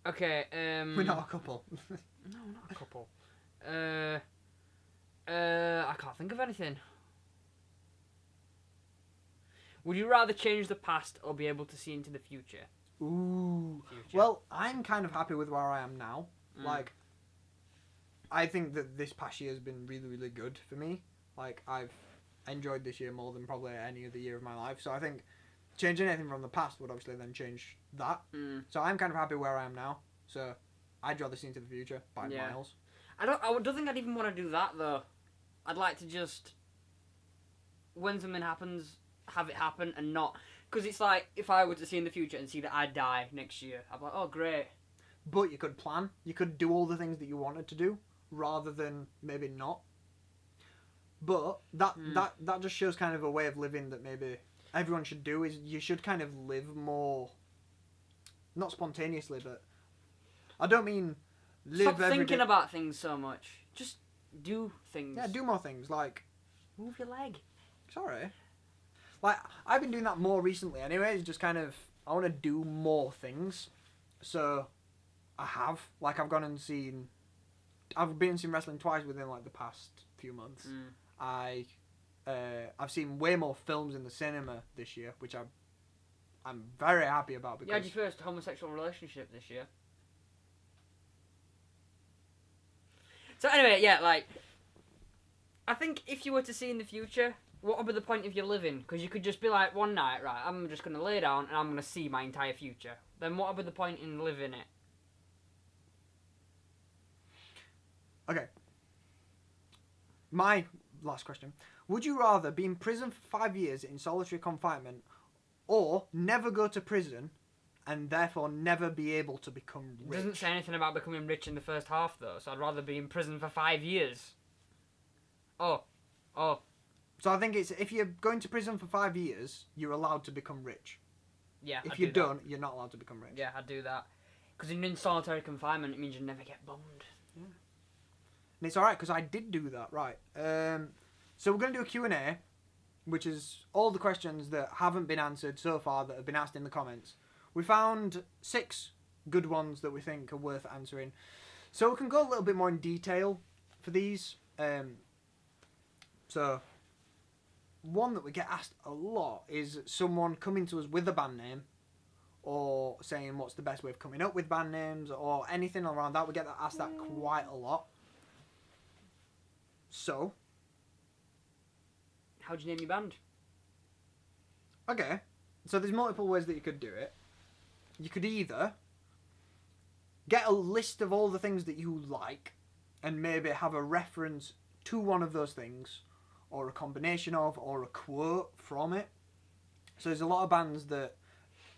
Okay, We're not a couple. No, not a couple. I can't think of anything. Would you rather change the past or be able to see into the future? Ooh. Future. Well, I'm kind of happy with where I am now. Mm. Like, I think that this past year has been really, really good for me. Like, I've enjoyed this year more than probably any other year of my life. So I think changing anything from the past would obviously then change that. Mm. So I'm kind of happy where I am now. So I'd rather see into the future by Yeah. miles. I don't think I'd even want to do that though. I'd like to just, when something happens, have it happen and not, because it's like if I were to see in the future and see that I die next year, I'd be like, oh great. But you could plan. You could do all the things that you wanted to do rather than maybe not. But that just shows kind of a way of living that maybe everyone should do, is you should kind of live more, not spontaneously, but I don't mean live Stop every thinking day. about things so much. Just do things. Yeah, do more things. Like, Move your leg. sorry. Like, I've been doing that more recently anyways, just kind of, I want to do more things. So, I have. Like, I've been and seen wrestling twice within, like, the past few months. Mm. I've seen way more films in the cinema this year, which I'm very happy about, You had because your first homosexual relationship this year. So anyway, yeah, like, I think if you were to see in the future, what would be the point of your living? Because you could just be like, one night, right, I'm just going to lay down and I'm going to see my entire future. Then what would be the point in living it? Okay. My last question. Would you rather be in prison for 5 years in solitary confinement, or never go to prison and therefore never be able to become It rich? doesn't say anything about becoming rich in the first half, though, so I'd rather be in prison for 5 years. Oh. So I think it's, if you're going to prison for 5 years, you're allowed to become rich. Yeah, If I'd you do that. don't, you're not allowed to become rich. Yeah, I'd do that. Because in solitary confinement, it means you never get bummed. And it's alright, because I did do that, right. So we're going to do a Q&A, which is all the questions that haven't been answered so far that have been asked in the comments. We found 6 good ones that we think are worth answering. So we can go a little bit more in detail for these. So one that we get asked a lot is someone coming to us with a band name, or saying what's the best way of coming up with band names, or anything around that. We get asked that quite a lot. So, how'd you name your band? Okay, so there's multiple ways that you could do it. You could either get a list of all the things that you like, and maybe have a reference to one of those things, or a combination of, or a quote from it. So there's a lot of bands that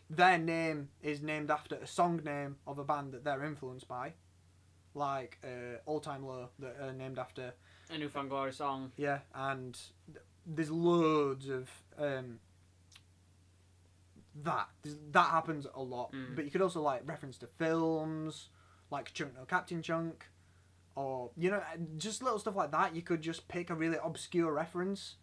their name is named after a song name of a band that they're influenced by, like All Time Low, that are named after A New Found Glory song. Yeah, and there's loads of that happens a lot. But you could also like reference to films, like Chunk No Captain Chunk, or just little stuff like that. You could just pick a really obscure reference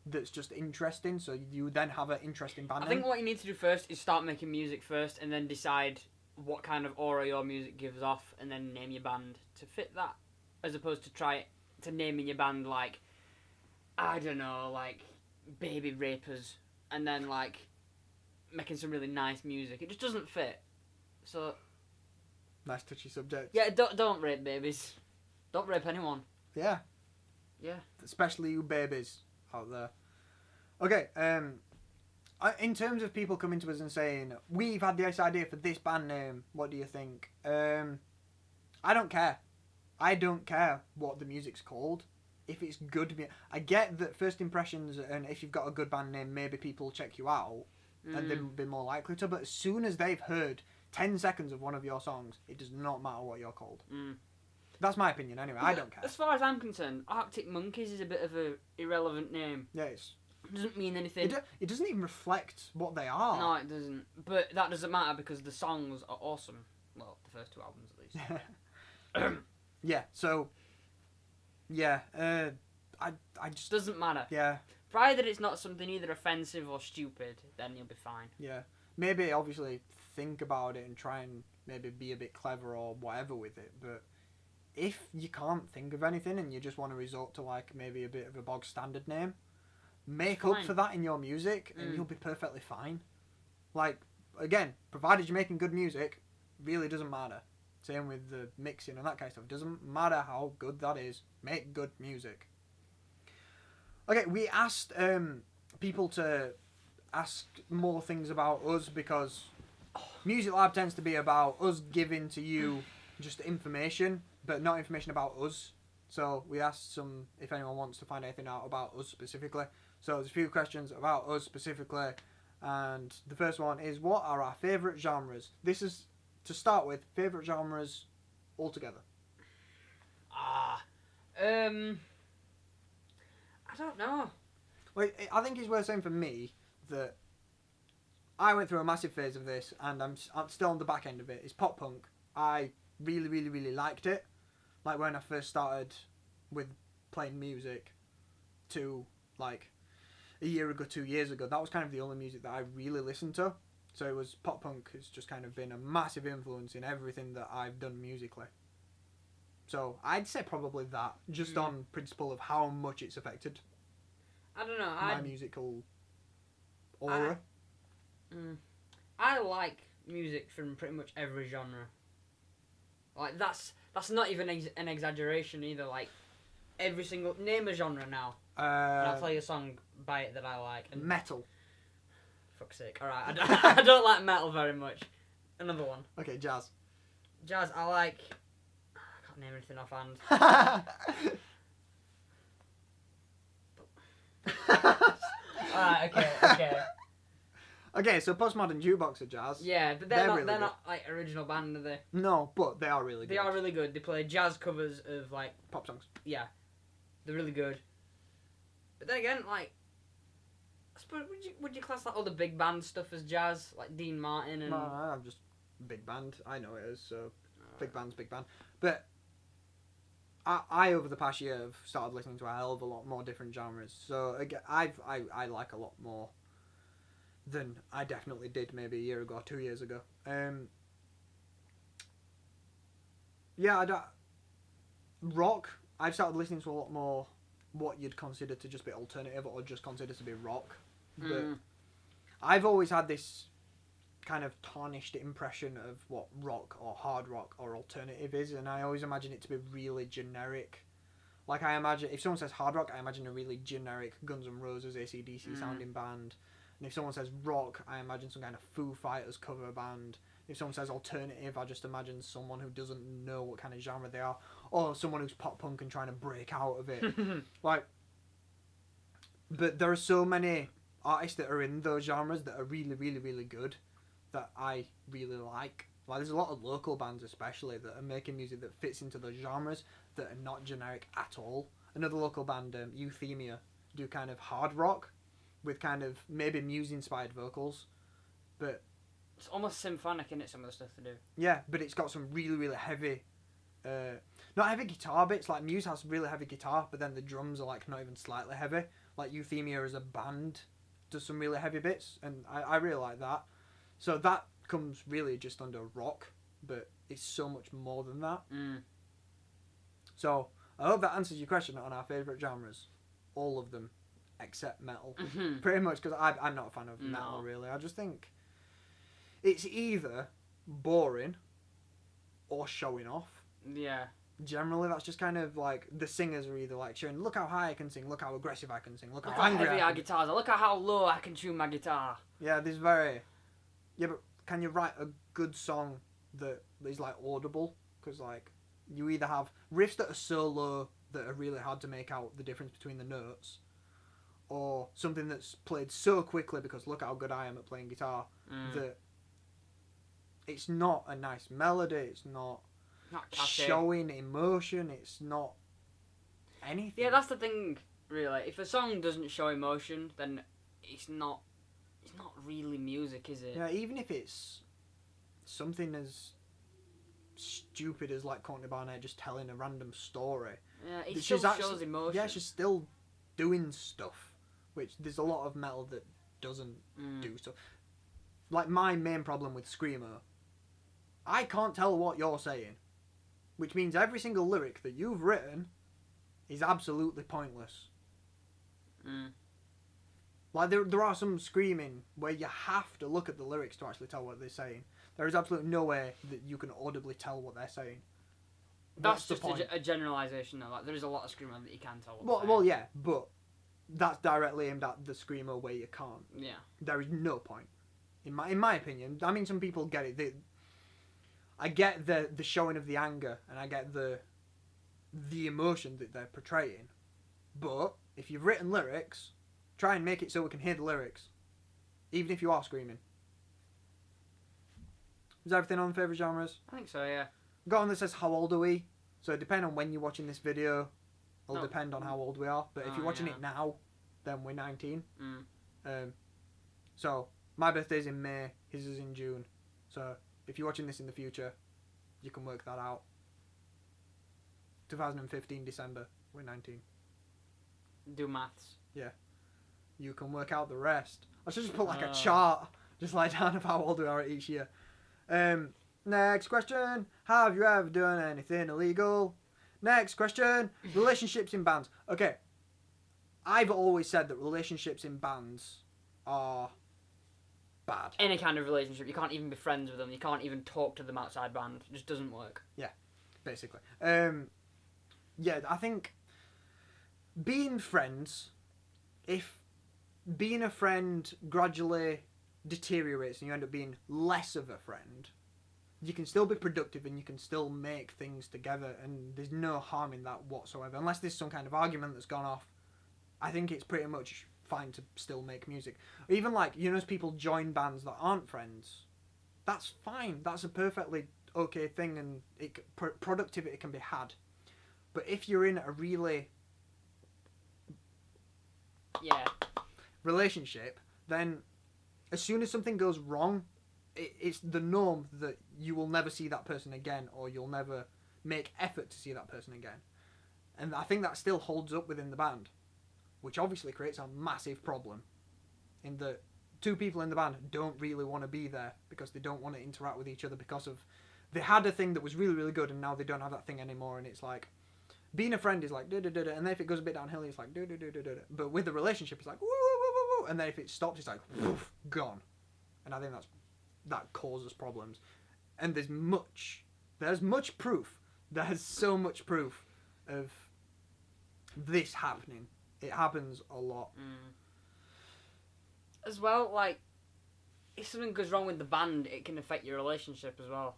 that's just interesting, so you then have an interesting band I think what you need to do first is start making music first, and then decide what kind of aura your music gives off, and then name your band to fit that, as opposed to try to naming your band like, I don't know, like Baby Rapers, and then like making some really nice music. It just doesn't fit. So nice touchy subject. yeah, don't rape babies. Don't rape anyone. Yeah. Yeah. Especially you babies out there. Okay, in terms of people coming to us and saying, we've had this idea for this band name, what do you think? I don't care. I don't care what the music's called. If it's good, I get that first impressions, and if you've got a good band name, maybe people check you out, and they'll be more likely to, but as soon as they've heard 10 seconds of one of your songs, it does not matter what you're called. That's my opinion anyway. I don't care. As far as I'm concerned, Arctic Monkeys is a bit of a irrelevant name. Yeah, It doesn't mean anything. It doesn't even reflect what they are. No, it doesn't. But that doesn't matter because the songs are awesome. Well, the first two albums at least. Yeah, so... Yeah, I just... Doesn't matter. Yeah. Provided it's not something either offensive or stupid, then you'll be fine. Yeah. Maybe, obviously, think about it and try and maybe be a bit clever or whatever with it, but... If you can't think of anything and you just want to resort to like maybe a bit of a bog standard name, make up for that in your music and you'll be perfectly fine. Like, again, provided you're making good music, really doesn't matter. Same with the mixing and that kind of stuff. Doesn't matter how good that is. Make good music. Okay, we asked people to ask more things about us because Music Lab tends to be about us giving to you just information, but not information about us. So we asked if anyone wants to find anything out about us specifically. So there's a few questions about us specifically, and the first one is, what are our favourite genres? This is, to start with, favourite genres altogether. I don't know. Well, I think it's worth saying for me that I went through a massive phase of this, and I'm still on the back end of it. It's pop punk. I really, really, really liked it. Like when I first started with playing music to like a year ago, 2 years ago, that was kind of the only music that I really listened to. So it was pop punk has just kind of been a massive influence in everything that I've done musically. So I'd say probably that, just on principle of how much it's affected I don't know. my musical aura. I like music from pretty much every genre. Like that's not even an exaggeration either. Like every single name a genre now, and I'll play a song by it that I like. And metal. Fuck's sake! All right, I don't like metal very much. Another one. Okay, jazz. Jazz, I like. I can't name anything offhand. Alright, okay. Okay, so postmodern jukebox are jazz. Yeah, but They're really they're good. not like original band, are they? No, but they are really good. They are really good. They play jazz covers of like pop songs. yeah, they're really good. But then again, like, I suppose would you class like all the big band stuff as jazz, like Dean Martin and? No, I'm just big band. I know it is. So big band's big band. But I over the past year have started listening to a hell of a lot more different genres. So again, I like a lot more than I definitely did maybe a year ago or 2 years ago. Yeah, rock. I've started listening to a lot more what you'd consider to just be alternative or just consider to be rock. But I've always had this kind of tarnished impression of what rock or hard rock or alternative is, and I always imagine it to be really generic. Like, I imagine, if someone says hard rock, I imagine a really generic Guns N' Roses, AC/DC sounding band. And if someone says rock, I imagine some kind of Foo Fighters cover band. If someone says alternative, I just imagine someone who doesn't know what kind of genre they are, or someone who's pop punk and trying to break out of it. Like, but there are so many artists that are in those genres that are really, really, really good, that I really like. Like, there's a lot of local bands especially that are making music that fits into those genres that are not generic at all. Another local band, Euthemia, do kind of hard rock with kind of maybe Muse-inspired vocals, but it's almost symphonic, isn't it, some of the stuff they do? Yeah, but it's got some really, really heavy, not heavy guitar bits. Like, Muse has really heavy guitar, but then the drums are like not even slightly heavy. Like, Euthemia as a band does some really heavy bits, and I really like that. So that comes really just under rock, but it's so much more than that. So I hope that answers your question on our favourite genres. All of them, except metal. Pretty much, because I'm not a fan of metal, really. I just think it's either boring or showing off. Yeah. Generally, that's just kind of like, the singers are either like showing, look how high I can sing, look how aggressive I can sing, look how angry heavy I our can. guitars are, look at how low I can tune my guitar. Yeah, there's very... Yeah, but can you write a good song that is, like, audible? Because, like, you either have riffs that are so low that are really hard to make out the difference between the notes, or something that's played so quickly because look how good I am at playing guitar, that it's not a nice melody, it's not showing emotion, it's not anything. Yeah, that's the thing, really. If a song doesn't show emotion, then it's not really music, is it? Yeah, even if it's something as stupid as, like, Courtney Barnett just telling a random story. Yeah, it still shows emotion. Yeah, she's still doing stuff, which there's a lot of metal that doesn't do stuff. Like, my main problem with Screamo, I can't tell what you're saying, which means every single lyric that you've written is absolutely pointless. Like, there are some screaming where you have to look at the lyrics to actually tell what they're saying. There is absolutely no way that you can audibly tell what they're saying. That's just a generalisation, though. Like, there is a lot of screamo that you can tell what well, yeah, but that's directly aimed at the screamo where you can't. Yeah. There is no point, in my opinion. I mean, some people get it. I get the showing of the anger, and I get the emotion that they're portraying. But if you've written lyrics, try and make it so we can hear the lyrics, even if you are screaming. Is that everything on favourite genres? I think so, yeah. Got one that says, how old are we? So depending on when you're watching this video, it'll depend on how old we are. But if you're watching it now, then we're 19. So my birthday's in May, his is in June. So if you're watching this in the future, you can work that out. 2015 December, we're 19. Do maths. Yeah. You can work out the rest. I should just put like a chart, just like down of how old we are each year. Next question. Have you ever done anything illegal? Next question. Relationships in bands. Okay. I've always said that relationships in bands are bad. Any kind of relationship. You can't even be friends with them. You can't even talk to them outside band. It just doesn't work. Yeah, basically. Yeah, I think being friends, if being a friend gradually deteriorates and you end up being less of a friend, you can still be productive and you can still make things together, and there's no harm in that whatsoever. Unless there's some kind of argument that's gone off, I think it's pretty much fine to still make music. Or even, like, you know, as people join bands that aren't friends, that's fine. That's a perfectly okay thing, and productivity can be had. But if you're in a really relationship, then as soon as something goes wrong, it's the norm that you will never see that person again, or you'll never make effort to see that person again. And I think that still holds up within the band, which obviously creates a massive problem in that two people in the band don't really want to be there because they don't want to interact with each other because of they had a thing that was really, really good and now they don't have that thing anymore, and it's like Being a friend is like da da da da, and then if it goes a bit downhill, it's like da da da da da. But with the relationship, it's like woo woo woo woo woo, and then if it stops, it's like woof, gone. And I think that causes problems. And there's much proof. There's so much proof of this happening. It happens a lot. As well, like, if something goes wrong with the band, it can affect your relationship as well.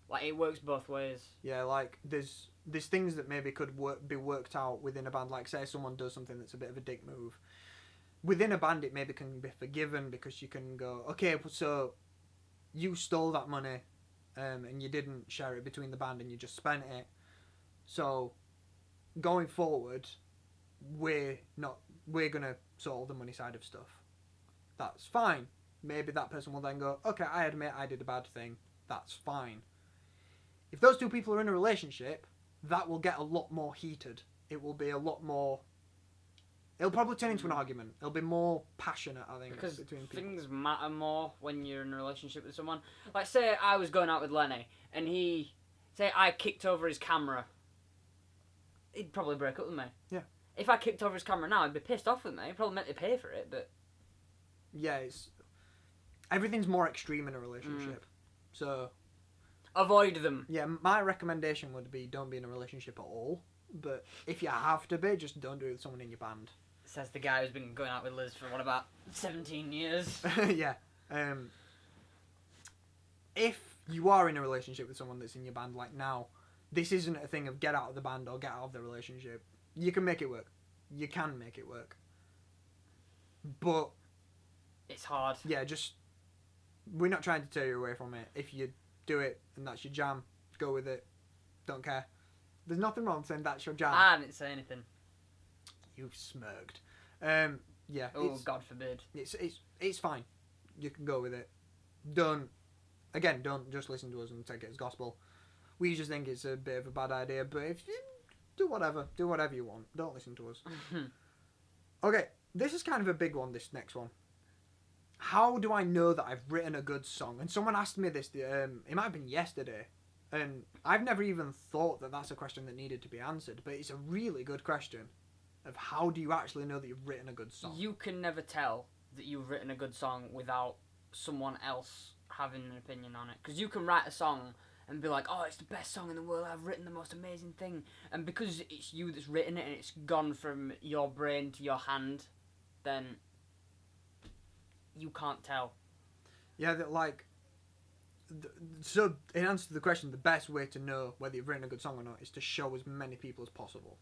Like, it works both ways. Yeah, like, there's things that maybe could be worked out within a band. Like, say someone does something that's a bit of a dick move. Within a band, it maybe can be forgiven because you can go, okay, so you stole that money and you didn't share it between the band and you just spent it. So, going forward, we're going to sort all the money side of stuff. That's fine. Maybe that person will then go, okay, I admit I did a bad thing. That's fine. If those two people are in a relationship, that will get a lot more heated. It will be a lot more... It'll probably turn into an argument. It'll be more passionate, I think, because between people. Things matter more when you're in a relationship with someone. Like, say I was going out with Lenny, and say I kicked over his camera. He'd probably break up with me. Yeah. If I kicked over his camera now, he'd be pissed off with me. He'd probably meant to pay for it, but... Yeah, everything's more extreme in a relationship. So... Avoid them. Yeah, my recommendation would be don't be in a relationship at all. But if you have to be, just don't do it with someone in your band. Says the guy who's been going out with Liz for, about 17 years? Yeah. If you are in a relationship with someone that's in your band, like now, this isn't a thing of get out of the band or get out of the relationship. You can make it work. You can make it work. But... It's hard. Yeah, we're not trying to tear you away from it. If you do it and that's your jam, go with it. Don't care. There's nothing wrong saying that's your jam. I didn't say anything. You've smirked. Yeah. Oh, God forbid. It's fine. You can go with it. Don't just listen to us and take it as gospel. We just think it's a bit of a bad idea, but if you do whatever you want. Don't listen to us. Okay, this is kind of a big one, this next one. How do I know that I've written a good song? And someone asked me this, it might have been yesterday, and I've never even thought that that's a question that needed to be answered, but it's a really good question of how do you actually know that you've written a good song? You can never tell that you've written a good song without someone else having an opinion on it. Because you can write a song and be like, oh, it's the best song in the world, I've written the most amazing thing. And because it's you that's written it and it's gone from your brain to your hand, then you can't tell. Yeah, so in answer to the question, the best way to know whether you've written a good song or not is to show as many people as possible.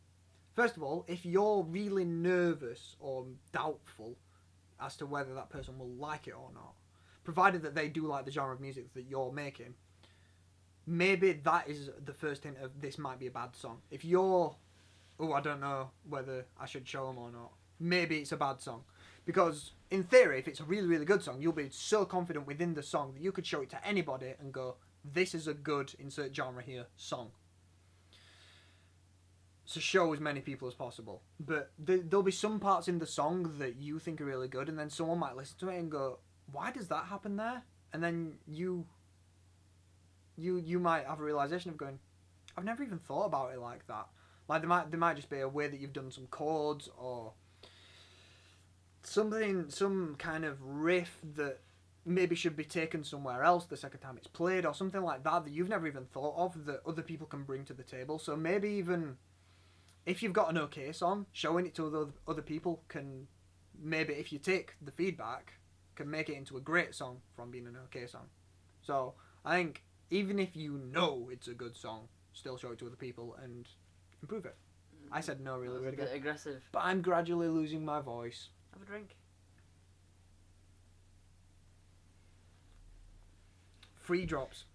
First of all, if you're really nervous or doubtful as to whether that person will like it or not, provided that they do like the genre of music that you're making, maybe that is the first hint of this might be a bad song. If you're, I don't know whether I should show them or not, maybe it's a bad song. Because, in theory, if it's a really, really good song, you'll be so confident within the song that you could show it to anybody and go, this is a good, insert genre here, song. So show as many people as possible. But there'll be some parts in the song that you think are really good, and then someone might listen to it and go, why does that happen there? And then you might have a realisation of going, I've never even thought about it like that. Like, there might just be a way that you've done some chords, or... some kind of riff that maybe should be taken somewhere else the second time it's played, or something like that you've never even thought of that other people can bring to the table. So maybe even if you've got an okay song, showing it to other people can, maybe if you take the feedback, can make it into a great song from being an okay song. So I think even if you know it's a good song, still show it to other people and improve it. I said no really, really good. Aggressive. But I'm gradually losing my voice. Have a drink. Free drops.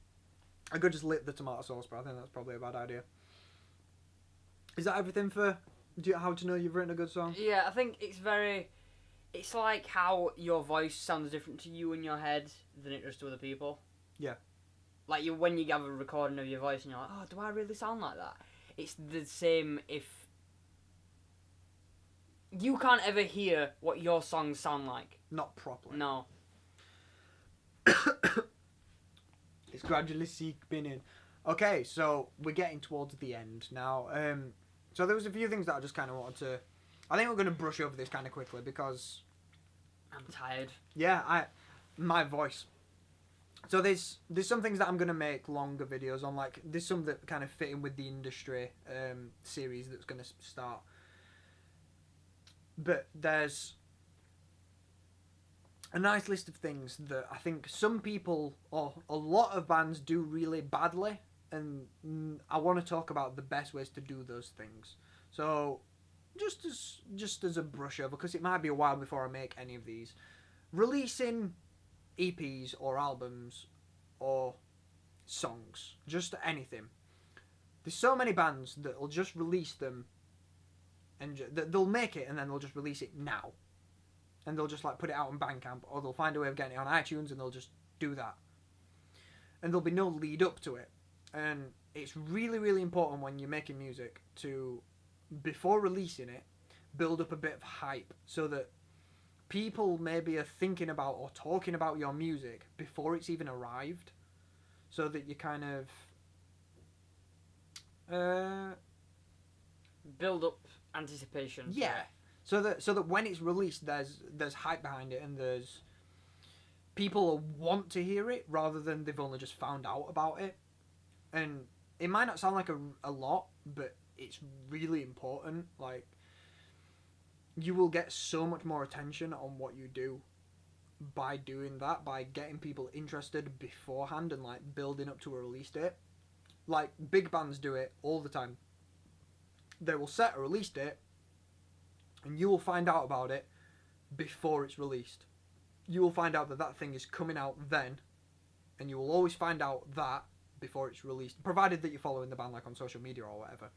I could just lick the tomato sauce, but I think that's probably a bad idea. Is that everything for how to know you've written a good song? Yeah, I think it's like how your voice sounds different to you in your head than it does to other people. Yeah. Like when you have a recording of your voice and you're like, oh, do I really sound like that? It's the same if... You can't ever hear what your songs sound like. Not properly. No. It's gradually seeping in. Okay, so we're getting towards the end now. So there was a few things that I just kind of wanted to. I think we're going to brush over this kind of quickly because. I'm tired. Yeah, my voice. So there's some things that I'm gonna make longer videos on. Like there's some that kind of fit in with the industry series that's gonna start. But there's a nice list of things that I think some people or a lot of bands do really badly, and I want to talk about the best ways to do those things. So just as a brush over, because it might be a while before I make any of these, releasing EPs or albums or songs, just anything. There's so many bands that'll just release them and they'll make it and then they'll just release it now, and they'll just like put it out on Bandcamp, or they'll find a way of getting it on iTunes and they'll just do that, and there'll be no lead up to it. And it's really, really important when you're making music to, before releasing it, build up a bit of hype so that people maybe are thinking about or talking about your music before it's even arrived, so that you kind of build up anticipation. Yeah, so that when it's released, there's hype behind it, and there's people want to hear it rather than they've only just found out about it. And it might not sound like a lot, but it's really important. Like, you will get so much more attention on what you do by doing that, by getting people interested beforehand and like building up to a release date. Like, big bands do it all the time. They will set a release date and you will find out about it before it's released. You will find out that thing is coming out then, and you will always find out that before it's released, provided that you're following the band like on social media or whatever.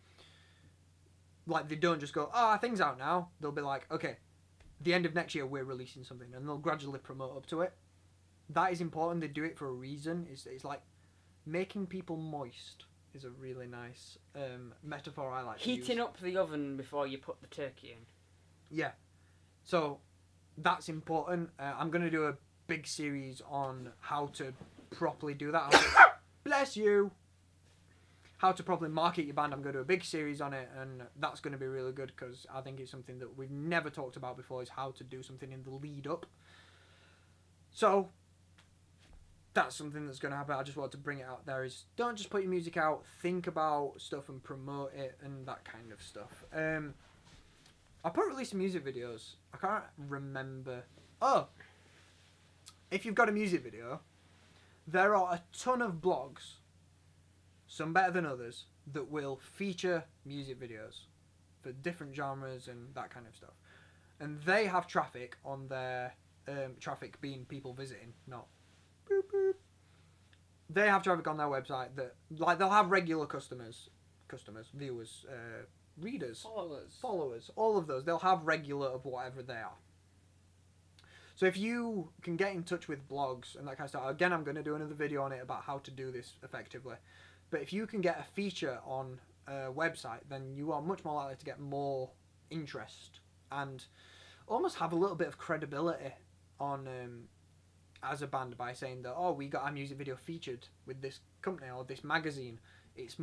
Like, they don't just go, thing's out now. They'll be like, okay, the end of next year we're releasing something, and they'll gradually promote up to it. That is important. They do it for a reason. It's like making people moist is a really nice metaphor I like to use. Heating up the oven before you put the turkey in. Yeah. So that's important. I'm going to do a big series on how to properly do that. Bless you! How to properly market your band. I'm going to do a big series on it, and that's going to be really good because I think it's something that we've never talked about before, is how to do something in the lead up. So that's something that's going to happen. I just wanted to bring it out there, is don't just put your music out, think about stuff and promote it and that kind of stuff. I put releasing music videos. I can't remember. Oh! If you've got a music video, there are a ton of blogs, some better than others, that will feature music videos for different genres and that kind of stuff. And they have traffic on their... traffic being people visiting, not... boop, boop. They have traffic on their website that... like, they'll have regular customers, viewers, readers, followers, all of those. They'll have regular of whatever they are. So if you can get in touch with blogs and that kind of stuff, again, I'm going to do another video on it about how to do this effectively. But if you can get a feature on a website, then you are much more likely to get more interest and almost have a little bit of credibility on as a band by saying that, oh, we got our music video featured with this company or this magazine. It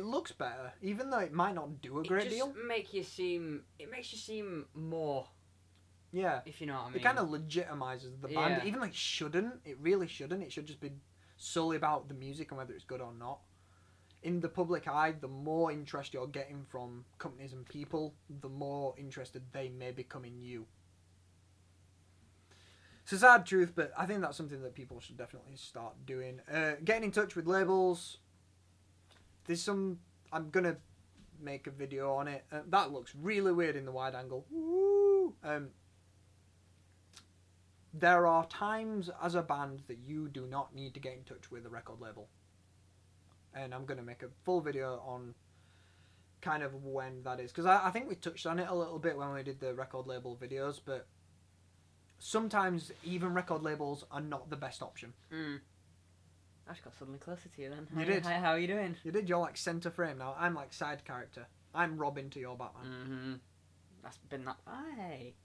looks better, even though it might not do a great deal. It makes you seem more. Yeah. If you know what I mean. It kind of legitimizes the band, Yeah. even though it shouldn't. It really shouldn't. It should just be solely about the music and whether it's good or not. In the public eye, the more interest you're getting from companies and people, the more interested they may become in you. It's a sad truth, but I think that's something that people should definitely start doing. Getting in touch with labels. I'm going to make a video on it. That looks really weird in the wide angle. Woo! There are times as a band that you do not need to get in touch with a record label. And I'm going to make a full video on kind of when that is. Because I think we touched on it a little bit when we did the record label videos, but sometimes even record labels are not the best option. I just got suddenly closer to you then. You did. Hi, how are you doing? You did. You're like centre frame now. I'm like side character. I'm Robin to your Batman. Mm-hmm. That's been that... Hey.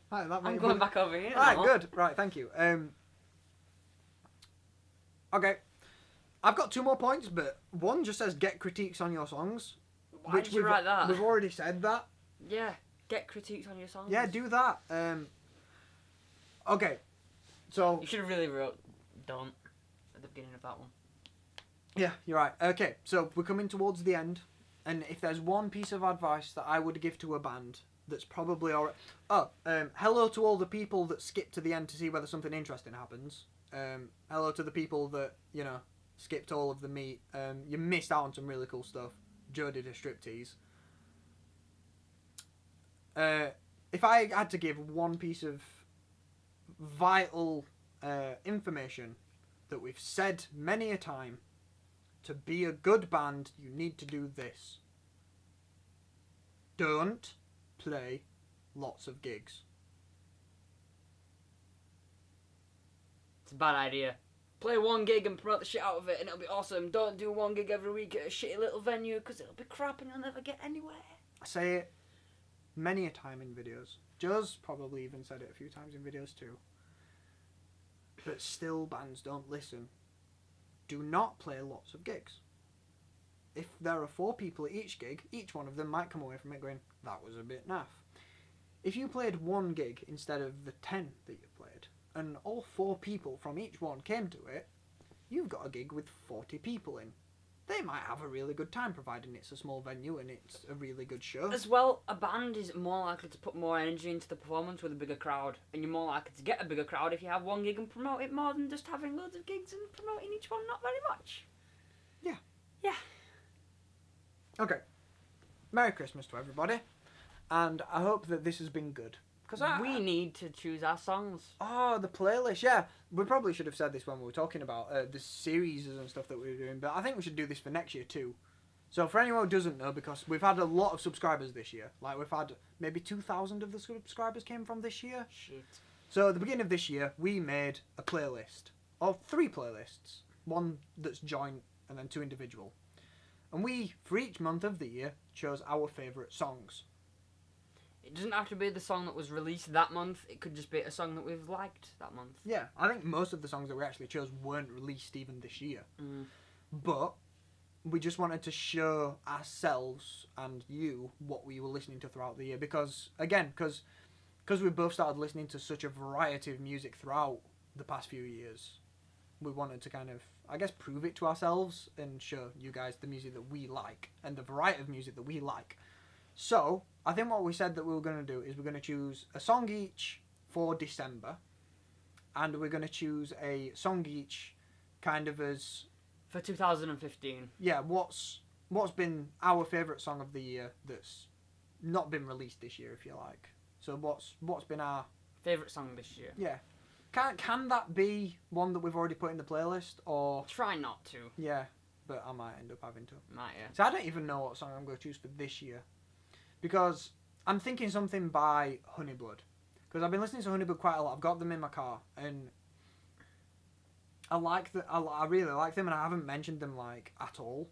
Right, I'm going back over here. Right, good. Right, thank you. Okay. I've got 2 more points, but one just says get critiques on your songs. Why did you write that? We've already said that. Yeah, get critiques on your songs. Yeah, do that. Okay, so... You should have really wrote don't at the beginning of that one. Yeah, you're right. Okay, so we're coming towards the end, and if there's one piece of advice that I would give to a band that's probably alright... Oh, hello to all the people that skip to the end to see whether something interesting happens. Hello to the people that, you know, skipped all of the meat. You missed out on some really cool stuff. Joe did a striptease. If I had to give one piece of vital information that we've said many a time, to be a good band, you need to do this. Don't play lots of gigs. It's a bad idea. Play one gig and promote the shit out of it and it'll be awesome. Don't do one gig every week at a shitty little venue because it'll be crap and you'll never get anywhere. I say it many a time in videos. Joe's probably even said it a few times in videos too. But still, bands don't listen. Do not play lots of gigs. If there are 4 people at each gig, each one of them might come away from it going, that was a bit naff. If you played 1 gig instead of the 10 that you played, and all 4 people from each one came to it, you've got a gig with 40 people in. They might have a really good time, providing it's a small venue and it's a really good show. As well, a band is more likely to put more energy into the performance with a bigger crowd, and you're more likely to get a bigger crowd if you have 1 gig and promote it more than just having loads of gigs and promoting each one not very much. Yeah. Yeah. Okay. Merry Christmas to everybody, and I hope that this has been good. Because we need to choose our songs. Oh, the playlist, yeah. We probably should have said this when we were talking about the series and stuff that we were doing, but I think we should do this for next year too. So for anyone who doesn't know, because we've had a lot of subscribers this year, like we've had maybe 2,000 of the subscribers came from this year. Shit. So at the beginning of this year, we made a playlist, or 3 playlists. 1 that's joint and then 2 individual. And we, for each month of the year, chose our favourite songs. It doesn't have to be the song that was released that month. It could just be a song that we've liked that month. Yeah, I think most of the songs that we actually chose weren't released even this year. But we just wanted to show ourselves and you what we were listening to throughout the year. Because, again, because we both started listening to such a variety of music throughout the past few years, we wanted to kind of, I guess, prove it to ourselves and show you guys the music that we like and the variety of music that we like. So, I think what we said that we were going to do is we're going to choose a song each for December, and we're going to choose a song each kind of as... For 2015. Yeah, what's been our favourite song of the year that's not been released this year, if you like. So what's been our... Favourite song this year? Yeah. Can that be one that we've already put in the playlist, or... Try not to. Yeah, but I might end up having to. Might, yeah. So I don't even know what song I'm going to choose for this year. Because I'm thinking something by Honeyblood. Because I've been listening to Honeyblood quite a lot. I've got them in my car. And I really like them, and I haven't mentioned them, like, at all.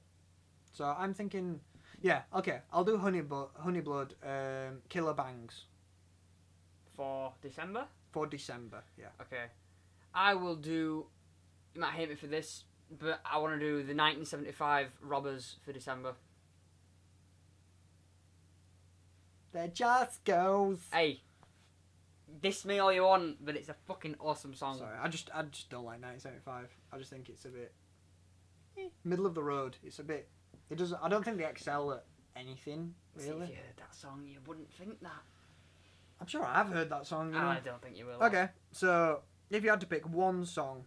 So I'm thinking... Yeah, okay. I'll do Honeyblood, Killer Bangs. For December? For December, yeah. Okay. I will do... You might hate me for this, but I want to do the 1975 Robbers for December. There just goes. Hey, diss me all you want, but it's a fucking awesome song. Sorry, I just don't like 1975. I just think it's a bit middle of the road. It's a bit. It doesn't. I don't think they excel at anything really. See, if you heard that song, you wouldn't think that. I'm sure I've heard that song. You know? I don't think you will. Okay, so if you had to pick one song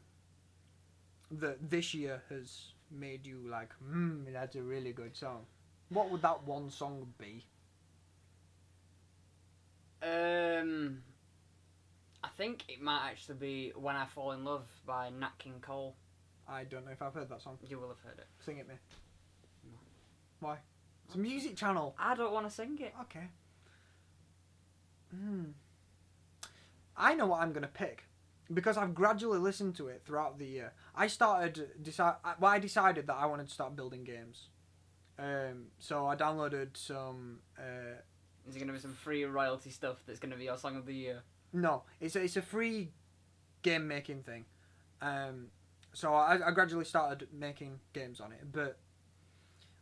that this year has made you like, that's a really good song, what would that one song be? I think it might actually be When I Fall in Love by Nat King Cole. I don't know if I've heard that song. You will have heard it. Sing it me. No. Why? It's a music channel. I don't want to sing it. Okay. I know what I'm going to pick. Because I've gradually listened to it throughout the year. I decided that I wanted to start building games. So I downloaded some... Is it going to be some free royalty stuff that's going to be your song of the year? No, it's a free game making thing. So I gradually started making games on it, but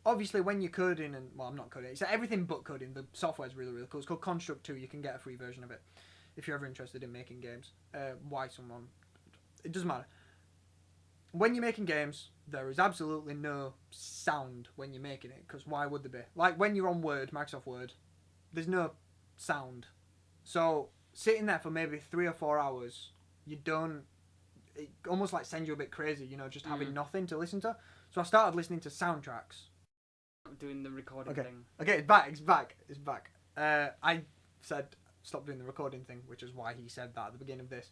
obviously when you're coding and well, I'm not coding. It's everything but coding. The software's really really cool. It's called Construct 2. You can get a free version of it if you're ever interested in making games. Why someone? It doesn't matter. When you're making games, there is absolutely no sound when you're making it, because why would there be? Like when you're on Word, Microsoft Word, there's no sound. So sitting there for maybe 3 or 4 hours, you don't. It almost like sends you a bit crazy, you know, just having nothing to listen to. So I started listening to soundtracks. Doing the recording thing. Okay, it's back. It's back. It's back. I said stop doing the recording thing, which is why he said that at the beginning of this.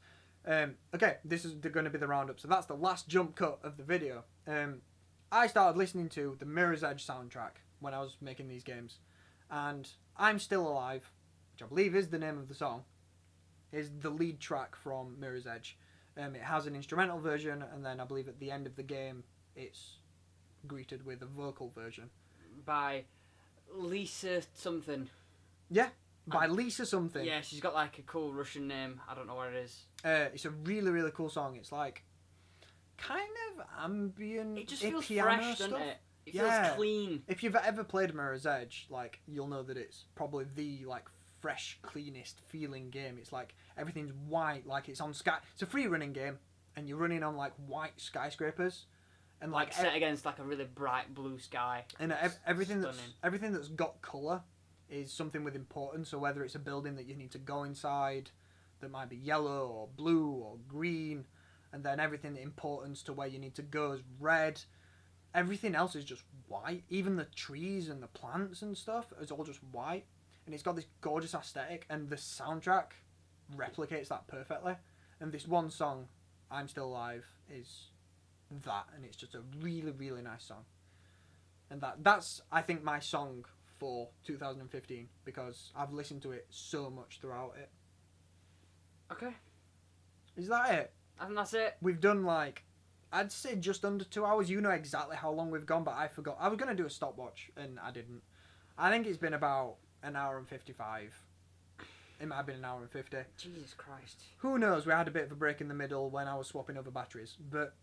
Okay, this is going to be the roundup. So that's the last jump cut of the video. I started listening to the Mirror's Edge soundtrack when I was making these games, and I'm Still Alive, which I believe is the name of the song, is the lead track from Mirror's Edge. It has an instrumental version, and then I believe at the end of the game, it's greeted with a vocal version by Lisa something. Yeah. By Lisa something. Yeah, she's got like a cool Russian name. I don't know what it is. It's a really, really cool song. It's like kind of ambient. It just feels piano fresh, stuff. doesn't it? It feels clean. If you've ever played Mirror's Edge, like you'll know that it's probably the like fresh, cleanest feeling game. It's like everything's white, like it's on sky. It's a free running game, and you're running on like white skyscrapers, and like set against like a really bright blue sky. And everything that's got color is something with importance. So whether it's a building that you need to go inside that might be yellow or blue or green, and then everything importance to where you need to go is red. Everything else is just white. Even the trees and the plants and stuff is all just white, and it's got this gorgeous aesthetic, and the soundtrack replicates that perfectly. And this one song, I'm Still Alive, is that, and it's just a really really nice song. And that's I think my song for 2015, because I've listened to it so much throughout it. Okay. Is that it? I think that's it. We've done like, I'd say just under 2 hours. You know exactly how long we've gone, but I forgot. I was going to do a stopwatch, and I didn't. I think it's been about an hour and 55. It might have been an hour and 50. Jesus Christ. Who knows? We had a bit of a break in the middle when I was swapping over batteries, but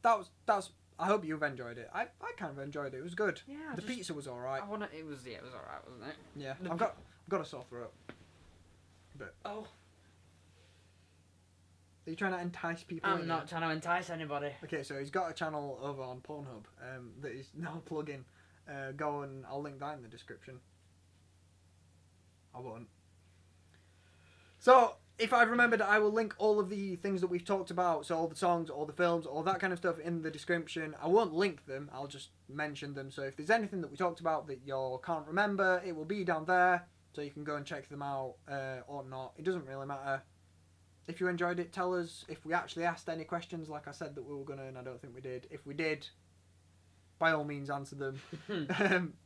that's. I hope you've enjoyed it. I kind of enjoyed it. It was good. Yeah. The pizza was alright. It was alright, wasn't it? Yeah. I've got a sore throat. But oh. Are you trying to entice people? I'm not trying to entice anybody. Okay, so he's got a channel over on Pornhub that he's now plugging. Go and I'll link that in the description. I won't. So, if I've remembered, I will link all of the things that we've talked about, so all the songs, all the films, all that kind of stuff in the description. I won't link them, I'll just mention them. So if there's anything that we talked about that you can't remember, it will be down there, so you can go and check them out or not. It doesn't really matter. If you enjoyed it, tell us. If we actually asked any questions, like I said that we were going to, and I don't think we did. If we did, by all means answer them.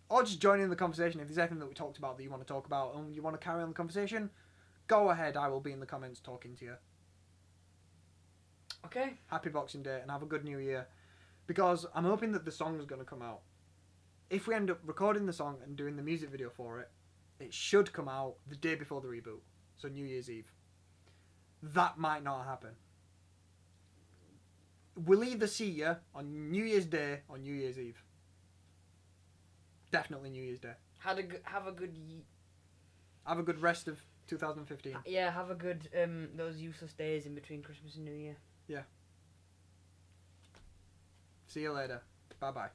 Or just join in the conversation. If there's anything that we talked about that you want to talk about and you want to carry on the conversation, go ahead. I will be in the comments talking to you. Okay. Happy Boxing Day and have a good New Year. Because I'm hoping that the song is going to come out. If we end up recording the song and doing the music video for it, it should come out the day before the reboot. So New Year's Eve. That might not happen. We'll either see you on New Year's Day or New Year's Eve. Definitely New Year's Day. Have a good. Have a good rest of 2015. Yeah, have a good those useless days in between Christmas and New Year. Yeah. See you later. Bye bye.